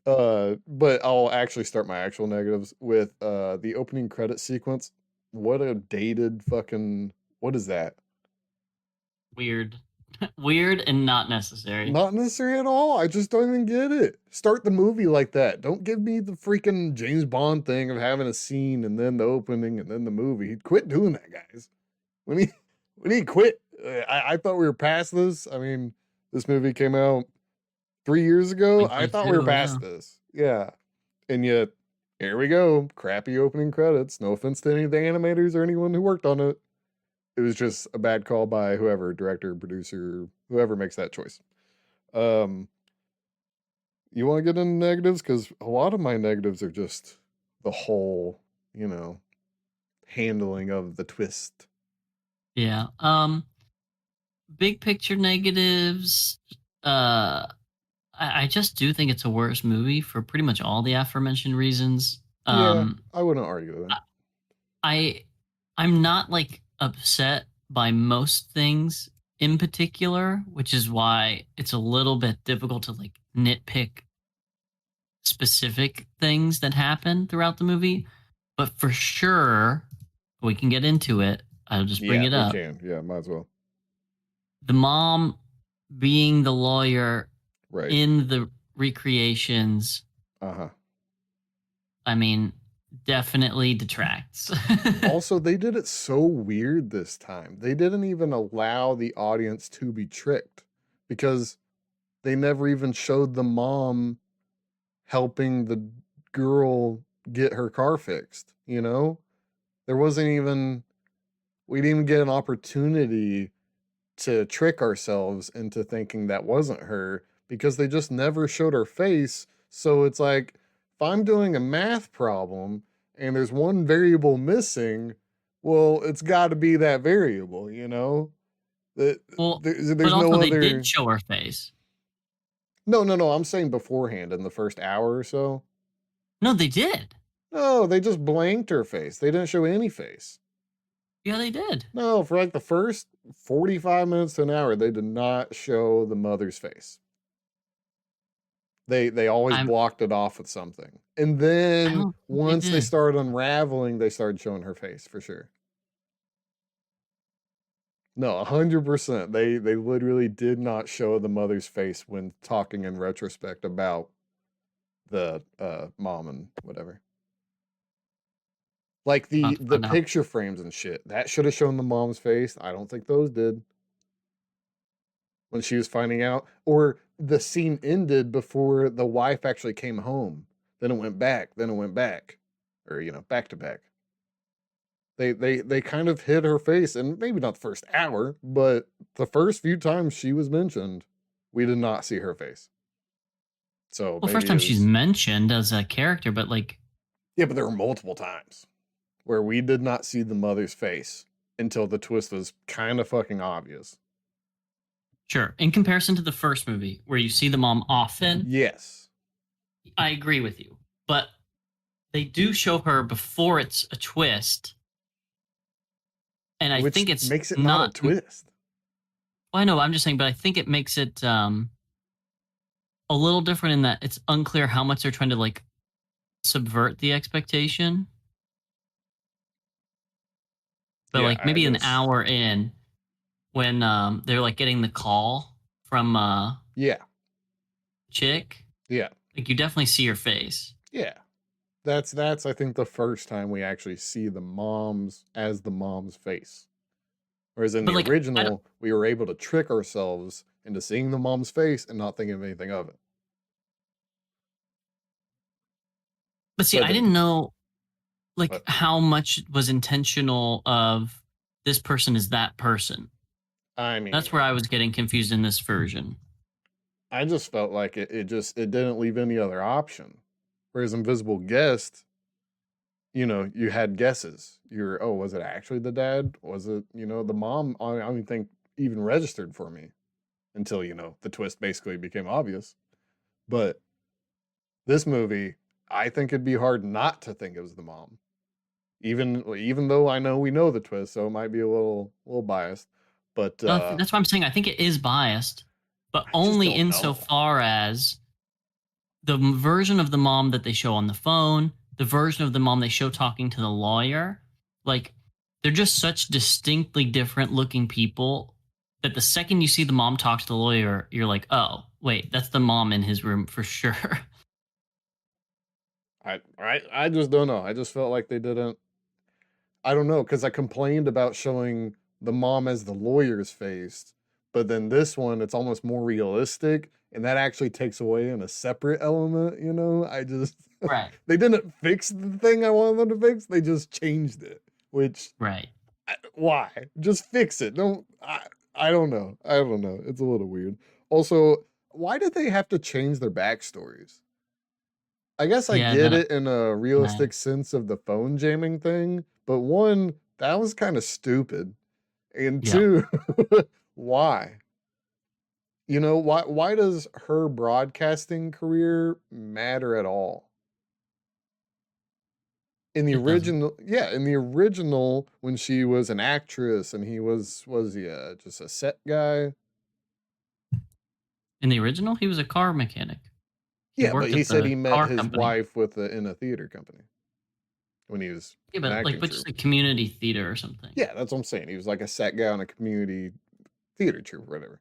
But I'll actually start my actual negatives with the opening credit sequence. What a dated fucking what is that? Weird. Weird and not necessary. Not necessary at all. I just don't even get it. Start the movie like that. Don't give me the freaking James Bond thing of having a scene and then the opening and then the movie. Quit doing that, guys. We need we need to quit. I thought we were past this. I mean, this movie came out 3 years ago. I thought we were 2022, yeah. past this. Yeah. And yet, here we go. Crappy opening credits. No offense to any of the animators or anyone who worked on it. It was just a bad call by whoever, director, producer, whoever makes that choice. Um, you want to get into negatives? Because a lot of my negatives are just the whole, you know, handling of the twist. Yeah. Big picture negatives. Uh I just do think it's a worse movie for pretty much all the aforementioned reasons. Yeah, I wouldn't argue that. I, I I'm not like upset by most things in particular, which is why it's a little bit difficult to like nitpick specific things that happen throughout the movie. But for sure, we can get into it. I'll just bring Yeah, it we up. can. Yeah, might as well. The mom being the lawyer Right. in the recreations, Uh huh. I mean, definitely detracts. Also, they did it so weird this time. They didn't even allow the audience to be tricked because they never even showed the mom helping the girl get her car fixed. There wasn't even, we didn't even get an opportunity to trick ourselves into thinking that wasn't her because they just never showed her face. So it's like, if I'm doing a math problem and there's one variable missing, well, it's got to be that variable. That Well, but there's no also they did other. show her face. No, no, no. I'm saying beforehand in the first hour or so. No, they did. No, they just blanked her face. They didn't show any face. Yeah, they did. No, for like the first 45 minutes to an hour, they did not show the mother's face. They always I'm. blocked it off with something. And I then don't think they once they did. started unraveling, they started showing her face for sure. No, 100%. They literally did not show the mother's face when talking in retrospect about the mom and whatever. Like About to the find out. picture frames and shit. That should have shown the mom's face. I don't think those did when she was finding out. Or the scene ended before the wife actually came home. Then it went back. Then it went back. Or, back to back. They kind of hid her face, and maybe not the first hour, but the first few times she was mentioned, we did not see her face. So Well, first maybe it time she's was, mentioned as a character, but like, yeah, but there were multiple times where we did not see the mother's face until the twist was kind of fucking obvious. sure, in comparison to the first movie where you see the mom often, Yes, I agree with you. But they do show her before it's a twist, and I which think it's makes it not a not. twist. Well, I know, I'm just saying, but I think it makes it a little different in that it's unclear how much they're trying to like subvert the expectation. But Yeah, like I maybe an just, hour in, when they're like getting the call from yeah, chick, yeah, like you definitely see her face. yeah. That's I think the first time we actually see the mom's as the mom's face. Whereas in But the like I don't. original, we were able to trick ourselves into seeing the mom's face and not thinking of anything of it. But see, But I then, didn't know like but how much was intentional of this person is that person. I That's mean, where I was getting confused in this version. I just felt like it didn't leave any other option. Whereas Invisible Guest, you had guesses. You're, oh, was it actually the dad? Was it, the mom? I don't even think even registered for me until, the twist basically became obvious. But this movie, I think it'd be hard not to think it was the mom. Even though I know we know the twist, so it might be a little biased. But Well, that's why I'm saying I think it is biased, but I just only don't know. insofar as the version of the mom that they show on the phone, the version of the mom they show talking to the lawyer, like they're just such distinctly different looking people that the second you see the mom talk to the lawyer, you're like, oh, wait, that's the mom in his room for sure. I just don't know. I just felt like they didn't. I don't know because I complained about showing the mom as the lawyer's face, but then this one it's almost more realistic, and that actually takes away in a separate element. I just Right. they didn't fix the thing I wanted them to fix. They just changed it, which Right. why? Just fix it. Don't I don't know. I don't know. It's a little weird. Also, why did they have to change their backstories? I guess I Yeah, get that it in a and I realistic sense of the phone jamming thing, but one, that was kind of stupid. And yeah. two, why? Why does her broadcasting career matter at all? In the It doesn't. original, yeah, in the original, when she was an actress and he was he just a set guy? In the original, he was a car mechanic. He Yeah, but worked he at said the he met car his company. wife in a theater company when he was Yeah, an but like acting which is troupe. a community theater or something. Yeah, that's what I'm saying. He was like a set guy on a community theater troupe or whatever.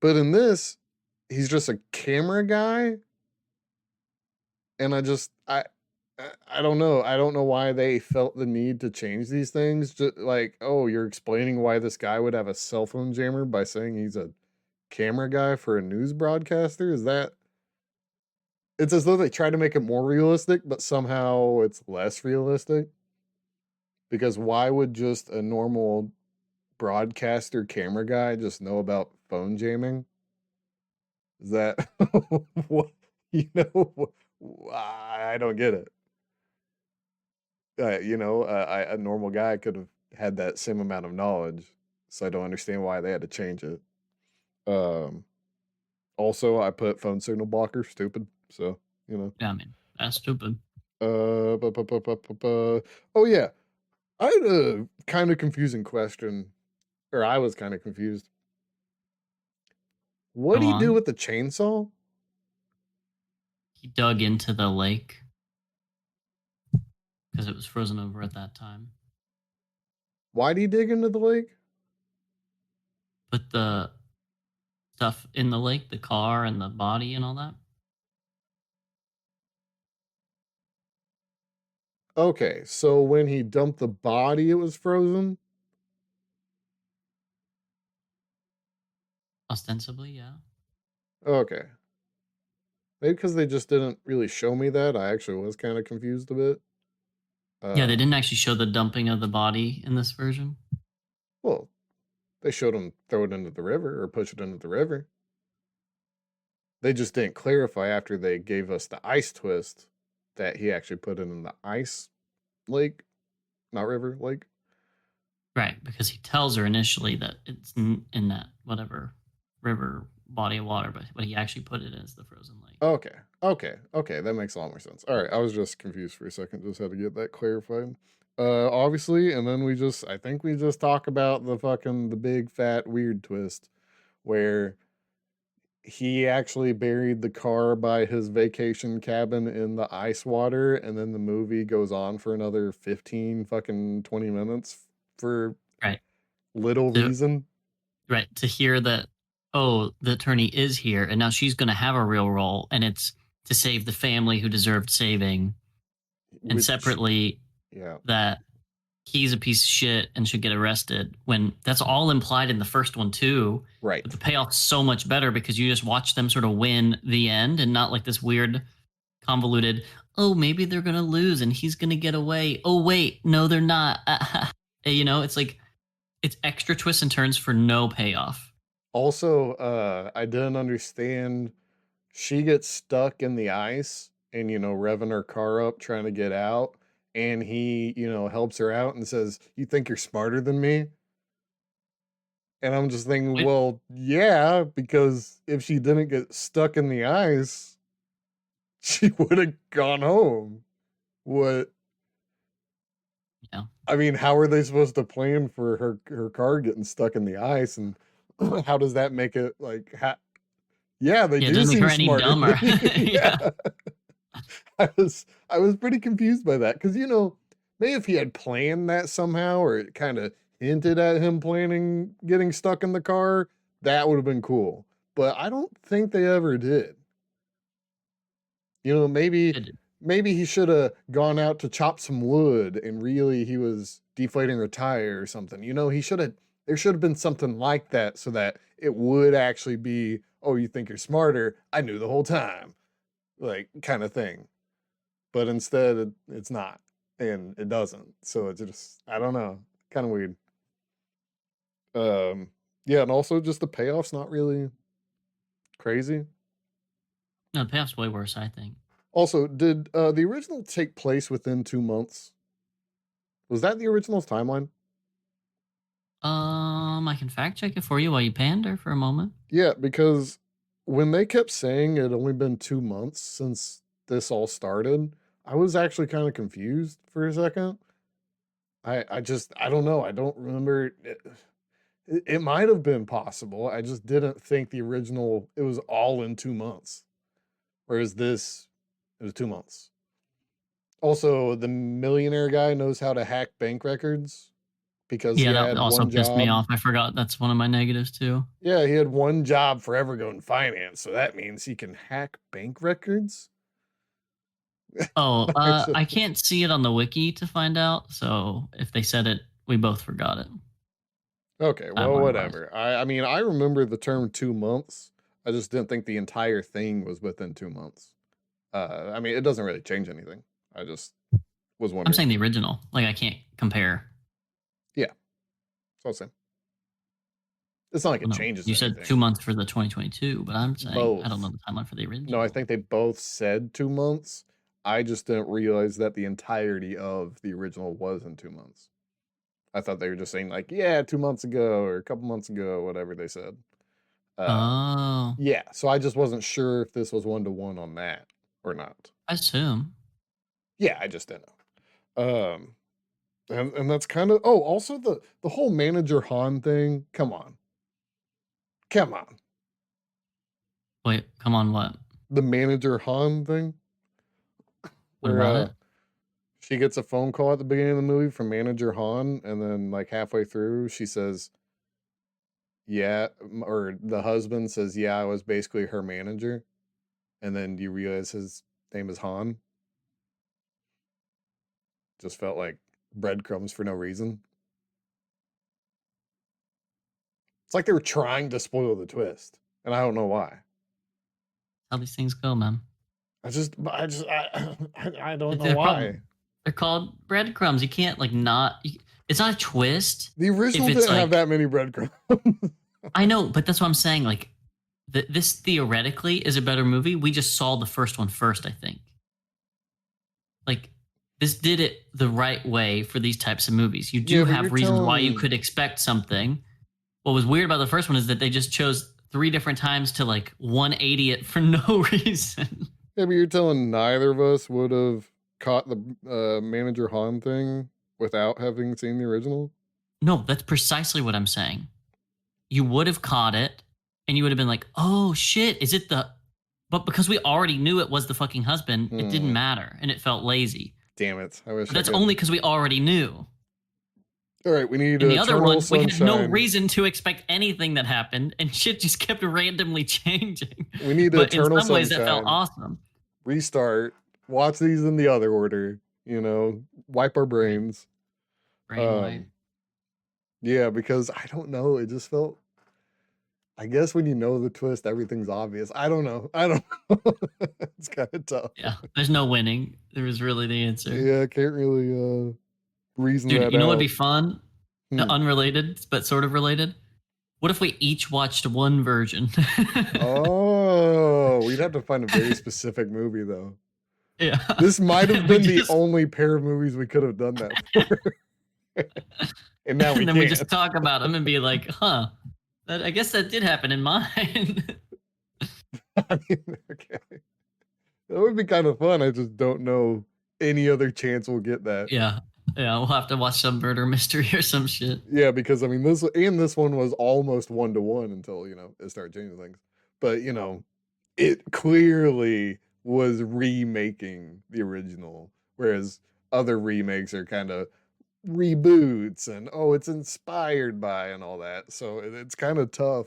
But in this, he's just a camera guy, and I don't know. I don't know why they felt the need to change these things. Just like, oh, you're explaining why this guy would have a cell phone jammer by saying he's a camera guy for a news broadcaster. Is that? It's as though they try to make it more realistic, but somehow it's less realistic. Because why would just a normal broadcaster camera guy just know about phone jamming? Is that what I don't get it. A normal guy could have had that same amount of knowledge, so I don't understand why they had to change it. Um, Also, I put phone signal blocker stupid, so you know. Yeah, I mean, that's stupid. Oh yeah, I had a kind of confusing question, or I was kind of confused. What Go do you do on. with the chainsaw? He dug into the lake because it was frozen over at that time. Why do you dig into the lake? Put the stuff in the lake, the car and the body and all that. Okay, so when he dumped the body, it was frozen? Ostensibly, yeah. Okay. Maybe because they just didn't really show me that. I actually was kind of confused a bit. Yeah, they Uh, didn't actually show the dumping of the body in this version. well, they showed him throw it into the river or push it into the river. They just didn't clarify after they gave us the ice twist that he actually put it in the ice lake, not river, lake. Right, because he tells her initially that it's in that whatever river body of water, but he actually put it as the frozen lake. Okay. Okay. That makes a lot more sense. All right. I was just confused for a second. Just had to get that clarified. Obviously, and then I think we just talk about the big fat weird twist where he actually buried the car by his vacation cabin in the ice water, and then the movie goes on for another 15 fucking 20 minutes for Right. little To reason, to hear that, oh, the attorney is here and now she's going to have a real role, and it's to save the family who deserved saving, and which, separately yeah, that he's a piece of shit and should get arrested, when that's all implied in the first one too. But right. the payoff's so much better because you just watch them sort of win the end, and not like this weird convoluted, oh, maybe they're going to lose and he's going to get away. Oh, wait, no, they're not. It's like it's extra twists and turns for no payoff. Also, I didn't understand. She gets stuck in the ice and, revving her car up trying to get out. And he, helps her out and says, "You think you're smarter than me?" And I'm just thinking, Wait, well, yeah, because if she didn't get stuck in the ice, she would have gone home. What? yeah. I mean, how are they supposed to plan for her car getting stuck in the ice? And how does that make it like, yeah, they Yeah, it do doesn't make seem her any smarter dumber. than me. Yeah. Yeah. I was pretty confused by that because maybe if he had planned that somehow or it kind of hinted at him planning getting stuck in the car, that would have been cool. But I don't think they ever did. Maybe It- maybe he should have gone out to chop some wood and really he was deflating a tire or something. He should have there should have been something like that so that it would actually be, oh, you think you're smarter? I knew the whole time. Like kind of thing. But instead it's not and it doesn't, so it's just I don't know, kind of weird. um yeah, and also just the payoff's not really crazy. no, the payoff's way worse, I think. Also, did the original take place within 2 months? Was that the original's timeline? I can fact check it for you while you pander for a moment. Yeah, because when they kept saying it had only been 2 months since this all started, I was actually kind of confused for a second. I don't know, I don't remember it might have been possible. I just didn't think the original it was all in 2 months. Whereas this it was 2 months. Also, the millionaire guy knows how to hack bank records because he Yeah, that had also one pissed me job. off. I forgot that's one of my negatives too. Yeah, he had one job forever going finance. So that means he can hack bank records. Oh, I just, I can't see it on the wiki to find out. So if they said it, we both forgot it. okay, well, Timeline wise. whatever. I mean, I remember the term 2 months. I just didn't think the entire thing was within 2 months. I mean, it doesn't really change anything. I just was I'm wondering. saying the original. Like I can't compare. Yeah, so I'll say it's not like Well, it no, changes you said two anything. months for the 2022, but I'm saying I don't know Both. the timeline for the No, I original. think they both said 2 months. I just didn't realize that the entirety of the original was in 2 months. I thought they were just saying like, yeah, 2 months ago or a couple months ago, whatever they said. Oh, Yeah, so I just wasn't sure if this was 1-to-1 on that or not. I assume. Yeah, I just didn't know. And that's kind of also the whole manager Han thing. Come on, Wait, come on, what? the manager Han thing What where about it? she gets a phone call at the beginning of the movie from manager Han, and then like halfway through she says, "Yeah," or the husband says, "Yeah, I was basically her manager," and then you realize his name is Han. just felt like breadcrumbs for no reason. It's like they were trying to spoil the twist, and I don't know why. How these things go, man. I don't know They're why. they're called breadcrumbs. You can't like not. It's not a twist. The If original it's didn't have like that many breadcrumbs. I know, but that's what I'm saying. Like this theoretically is a better movie. We just saw the first one first, I think. Like this did it the right way for these types of movies. You Yeah, do but you're have reasons why you telling could expect something. What was weird about the first one is that they just chose 3 different times to like 180 it for no reason. yeah, but you're telling neither of us would have caught the manager Han thing without having seen the original. No, that's precisely what I'm saying. You would have caught it and you would have been like, "Oh shit, is it the?" But because we already knew it was the fucking husband, it didn't matter and it felt lazy. Damn it! I wish. But that's only because we already knew. All right, we need In the other Eternal one, we had no Sunshine. reason to expect anything that happened, and shit just kept randomly changing. We need But in Eternal some ways, that felt Sunshine. awesome. Restart. Watch these in the other order. You know, wipe our brains. Brain wipe. Yeah, because I don't know. It just felt. I guess when you know the twist, everything's obvious. I don't know. It's kind of tough. Yeah, there's no winning. There was really the answer. Yeah, I can't really reason Dude, that you know out. what'd be fun? Unrelated, but sort of related. What if we each watched one version? Oh, we'd have to find a very specific movie though. Yeah. This might have been the only pair of movies we could have done that for. And now we then can't. we just talk about them and be like, huh, I guess that did happen in mine. I mean, okay. That would be kind of fun. I just don't know any other chance we'll get that. Yeah. Yeah, we'll have to watch some murder mystery or some shit. Yeah, because I mean this one was almost 1-to-1 until, it started changing things. But, it clearly was remaking the original, whereas other remakes are kind of reboots and it's inspired by and all that. So it's kind of tough.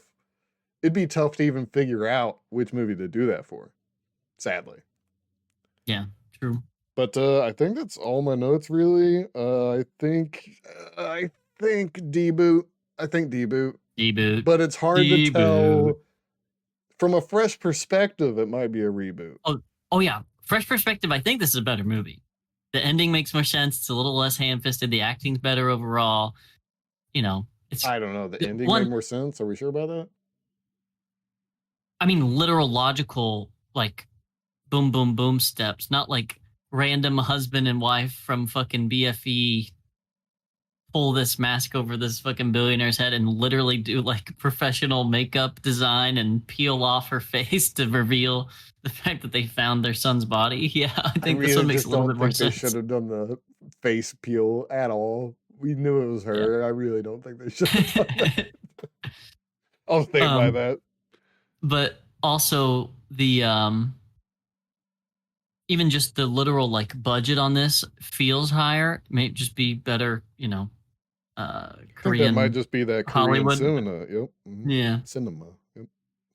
It'd be tough to even figure out which movie to do that for, sadly. Yeah, true. But I think that's all my notes really. I think deboot. I think deboot. Deboot. But it's hard to tell from a fresh perspective. It might be a reboot. Oh yeah, fresh perspective. I think this is a better movie. The ending makes more sense. It's a little less ham-fisted. The acting's better overall. It's. I don't know. The ending made more sense. Are we sure about that? I mean, literal, logical, like, boom, boom, boom steps. Not like random husband and wife from fucking BFE pull this mask over this fucking billionaire's head and literally do like professional makeup design and peel off her face to reveal the fact that they found their son's body. Yeah, I think this one makes a little bit more sense. They should have done the face peel at all. We knew it was her. Yeah. I really don't think they should have done that. I'll stand by that. But also the even just the literal like budget on this feels higher. It may just be better, Korean. I think that might just be that Korean Hollywood cinema. Yep. Mm-hmm. Yeah. Cinema. Yep.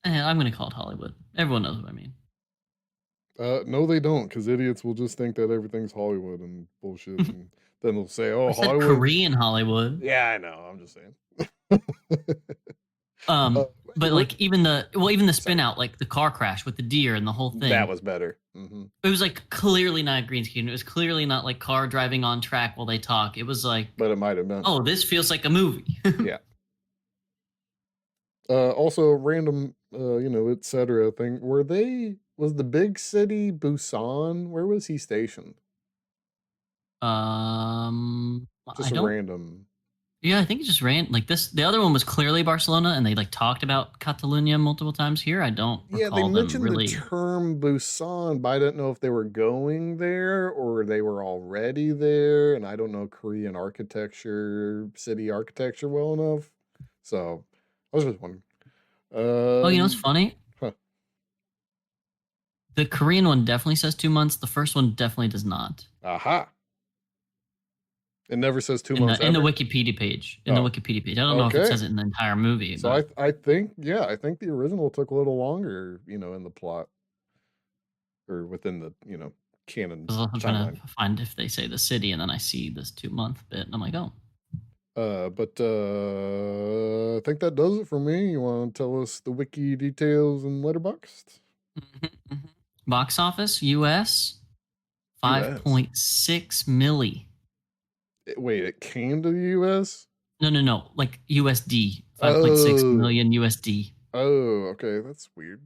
I'm going to call it Hollywood. Everyone knows what I mean. No, they don't, because idiots will just think that everything's Hollywood and bullshit, and then they'll say, "Oh, I said Hollywood." Korean Hollywood. Yeah, I know. I'm just saying. But like even the spin out, like the car crash with the deer and the whole thing. That was better. Mm-hmm. It was like clearly not green screen. It was clearly not like car driving on track while they talk. It was like, but it might have been. Oh, this feels like a movie. Yeah. Also, random, etc. thing. Was the big city Busan? Where was he stationed? Just a random. Yeah, I think it just ran like this. The other one was clearly Barcelona, and they like talked about Catalonia multiple times. Here, I don't. Yeah, they mentioned the term Busan, but I didn't know if they were going there or they were already there, and I don't know Korean architecture, city architecture well enough. So I was just wondering. What's funny? Huh. The Korean one definitely says 2 months. The first one definitely does not. Aha. It never says 2 months. In the Wikipedia page. The Wikipedia page. I don't know if it says it in the entire movie. So but... I think the original took a little longer, in the plot or within the, canon Because I'm trying timeline. to find if they say the city, and then I see this 2 month bit, and I'm like, oh. But I think that does it for me. You want to tell us the wiki details and Letterboxd? Mm-hmm, mm-hmm. Box office, US, U.S. 5.6 milli. Wait, it came to the U.S.? No. Like USD, 5.6 Oh, million USD. oh, okay, that's weird.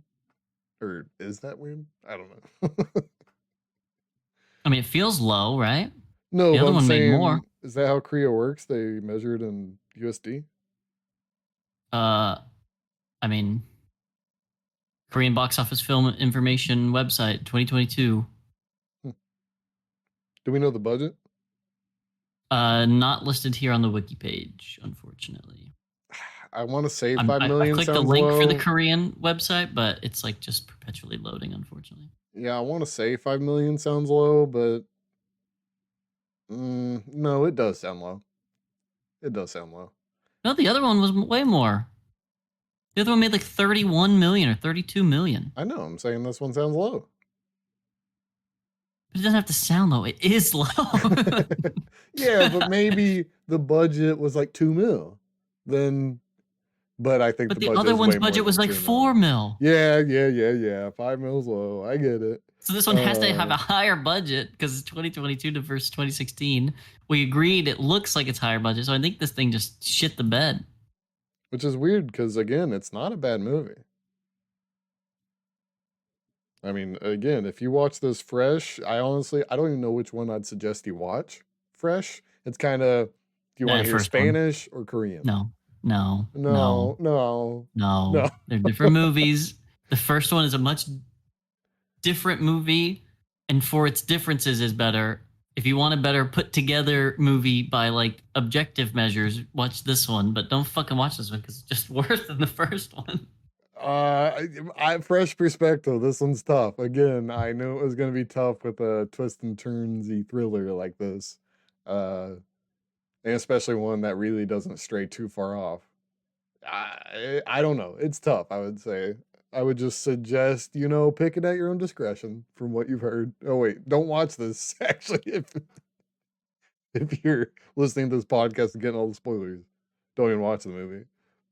Or is that weird? I don't know. I mean, it feels low, right? No, The but other I'm one made more. saying, is that how Korea works? They measure it in USD? Uh, I mean, Korean box office film information website 2022. Hmm. Do we know the budget? Not listed here on the wiki page, unfortunately. I want to say I'm, 5 I've million clicked the sounds link for the low. Korean website, but it's like just perpetually loading, unfortunately. Yeah, I want to say 5 million sounds low, but no, it does sound low. It does sound low. No, the other one was way more. The other one made like 31 million or 32 million. I know, I'm saying this one sounds low. But it doesn't have to sound low. It is low. Yeah, but maybe the budget was like 2 mil. Then, but I think But the the budget other is one's way more budget was than like 2 mil. 4 mil. Yeah. 5 mil's low. I get it. So this one has to have a higher budget because it's 2022 to versus 2016. We agreed it looks like it's higher budget. So I think this thing just shit the bed. Which is weird because, again, it's not a bad movie. I mean, again, if you watch this fresh, I don't even know which one I'd suggest you watch fresh. It's kind of, do you want to hear First one. Spanish or Korean? No. No. They're different movies. The first one is a much different movie, and for its differences is better. If you want a better put together movie by like objective measures, watch this one. But don't fucking watch this one because it's just worse than the first one. Fresh perspective. This one's tough. Again, I knew it was going to be tough with a twist and turnsy thriller like this. And especially one that really doesn't stray too far off. I don't know. It's tough, I would say. I would just suggest, pick it at your own discretion from what you've heard. Oh wait, don't watch this actually if you're listening to this podcast and getting all the spoilers. Don't even watch the movie.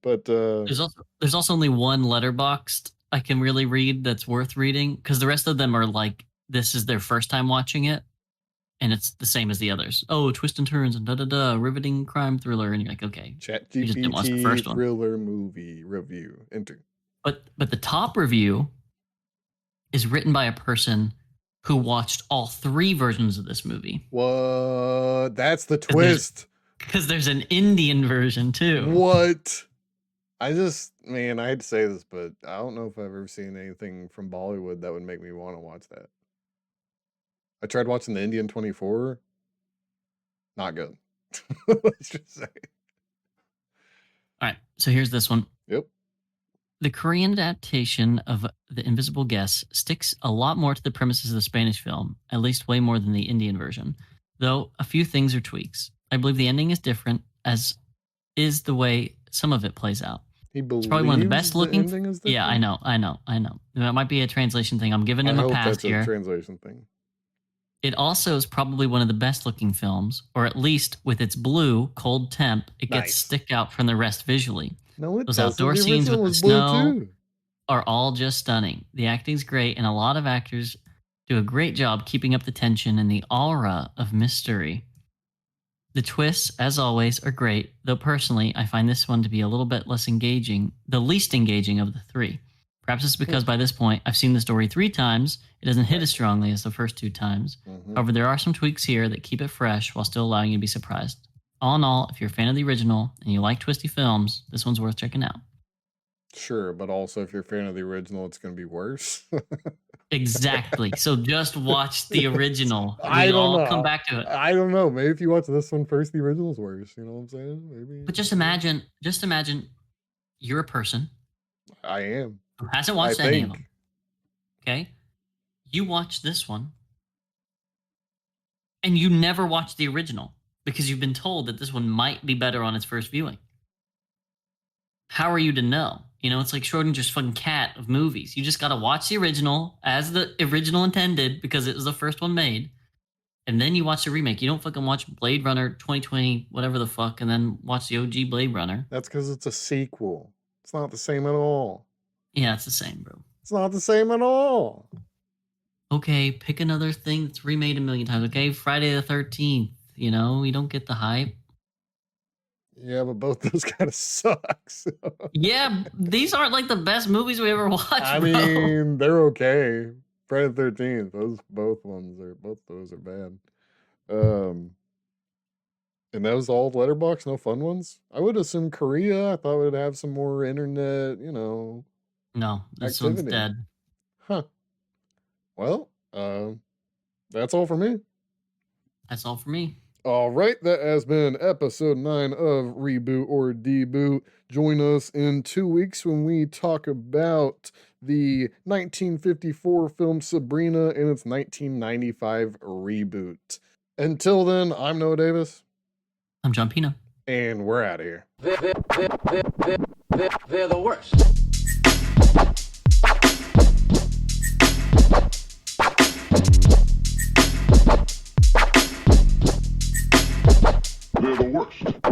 But There's also only one letterboxed I can really read that's worth reading because the rest of them are like this is their first time watching it, and it's the same as the others. Oh, twist and turns and riveting crime thriller, and you're like, okay, you just didn't watch the first ChatGPT one. thriller movie review. Enter. But the top review is written by a person who watched all 3 versions of this movie. What? That's the twist. Because there's an Indian version too. What? I hate to say this, but I don't know if I've ever seen anything from Bollywood that would make me want to watch that. I tried watching the Indian 24. Not good. Let's just say. All right, so here's this one. Yep. The Korean adaptation of The Invisible Guest sticks a lot more to the premises of the Spanish film, at least way more than the Indian version, though a few things are tweaks. I believe the ending is different, as is the way some of it plays out. It's probably one of the best looking. Yeah, I know. That might be a translation thing. I'm giving him a pass here. A translation thing. It also is probably one of the best looking films, or at least with its blue, cold temp, it gets stick out from the rest visually. No, it Those doesn't. outdoor scenes with the snow are all just stunning. The acting's great, and a lot of actors do a great job keeping up the tension and the aura of mystery. The twists, as always, are great, though personally, I find this one to be a little bit less engaging, the least engaging of the 3. Perhaps it's because by this point, I've seen the story 3 times. It doesn't hit as strongly as the first 2 times. However, there are some tweaks here that keep it fresh while still allowing you to be surprised. All in all, if you're a fan of the original and you like twisty films, this one's worth checking out. Sure, but also if you're a fan of the original, it's going to be worse. Exactly. So just watch the original. I don't know. Come back to it. I don't know. Maybe if you watch this one first, the original's worse. You know what I'm saying? Maybe. But just imagine you're a person. I am. Who hasn't watched any of them. Okay? You watch this one, and you never watch the original because you've been told that this one might be better on its first viewing. how are you to know? You know, it's like Schrodinger's fucking cat of movies. You just got to watch the original as the original intended because it was the first one made. And then you watch the remake. You don't fucking watch Blade Runner 2020, whatever the fuck, and then watch the OG Blade Runner. That's because it's a sequel. It's not the same at all. Yeah, it's the same, bro. It's not the same at all. Okay, pick another thing that's remade a million times. Okay, Friday the 13th. You know, you don't get the hype. Yeah, but both those kind of suck. So. Yeah, these aren't like the best movies we ever watched. I bro. mean, they're okay. Friday the 13th. Both those are bad. And that was all Letterboxd, no fun ones. I would assume Korea. I thought it would have some more internet, No, this activity. one's dead. Huh. Well, that's all for me. That's all for me. All right, that has been episode 9 of Reboot or Deboot. Join us in 2 weeks when we talk about the 1954 film Sabrina and its 1995 reboot. Until then, I'm Noah Davis. I'm John Pino. And we're out of here. They're the worst. They're the worst.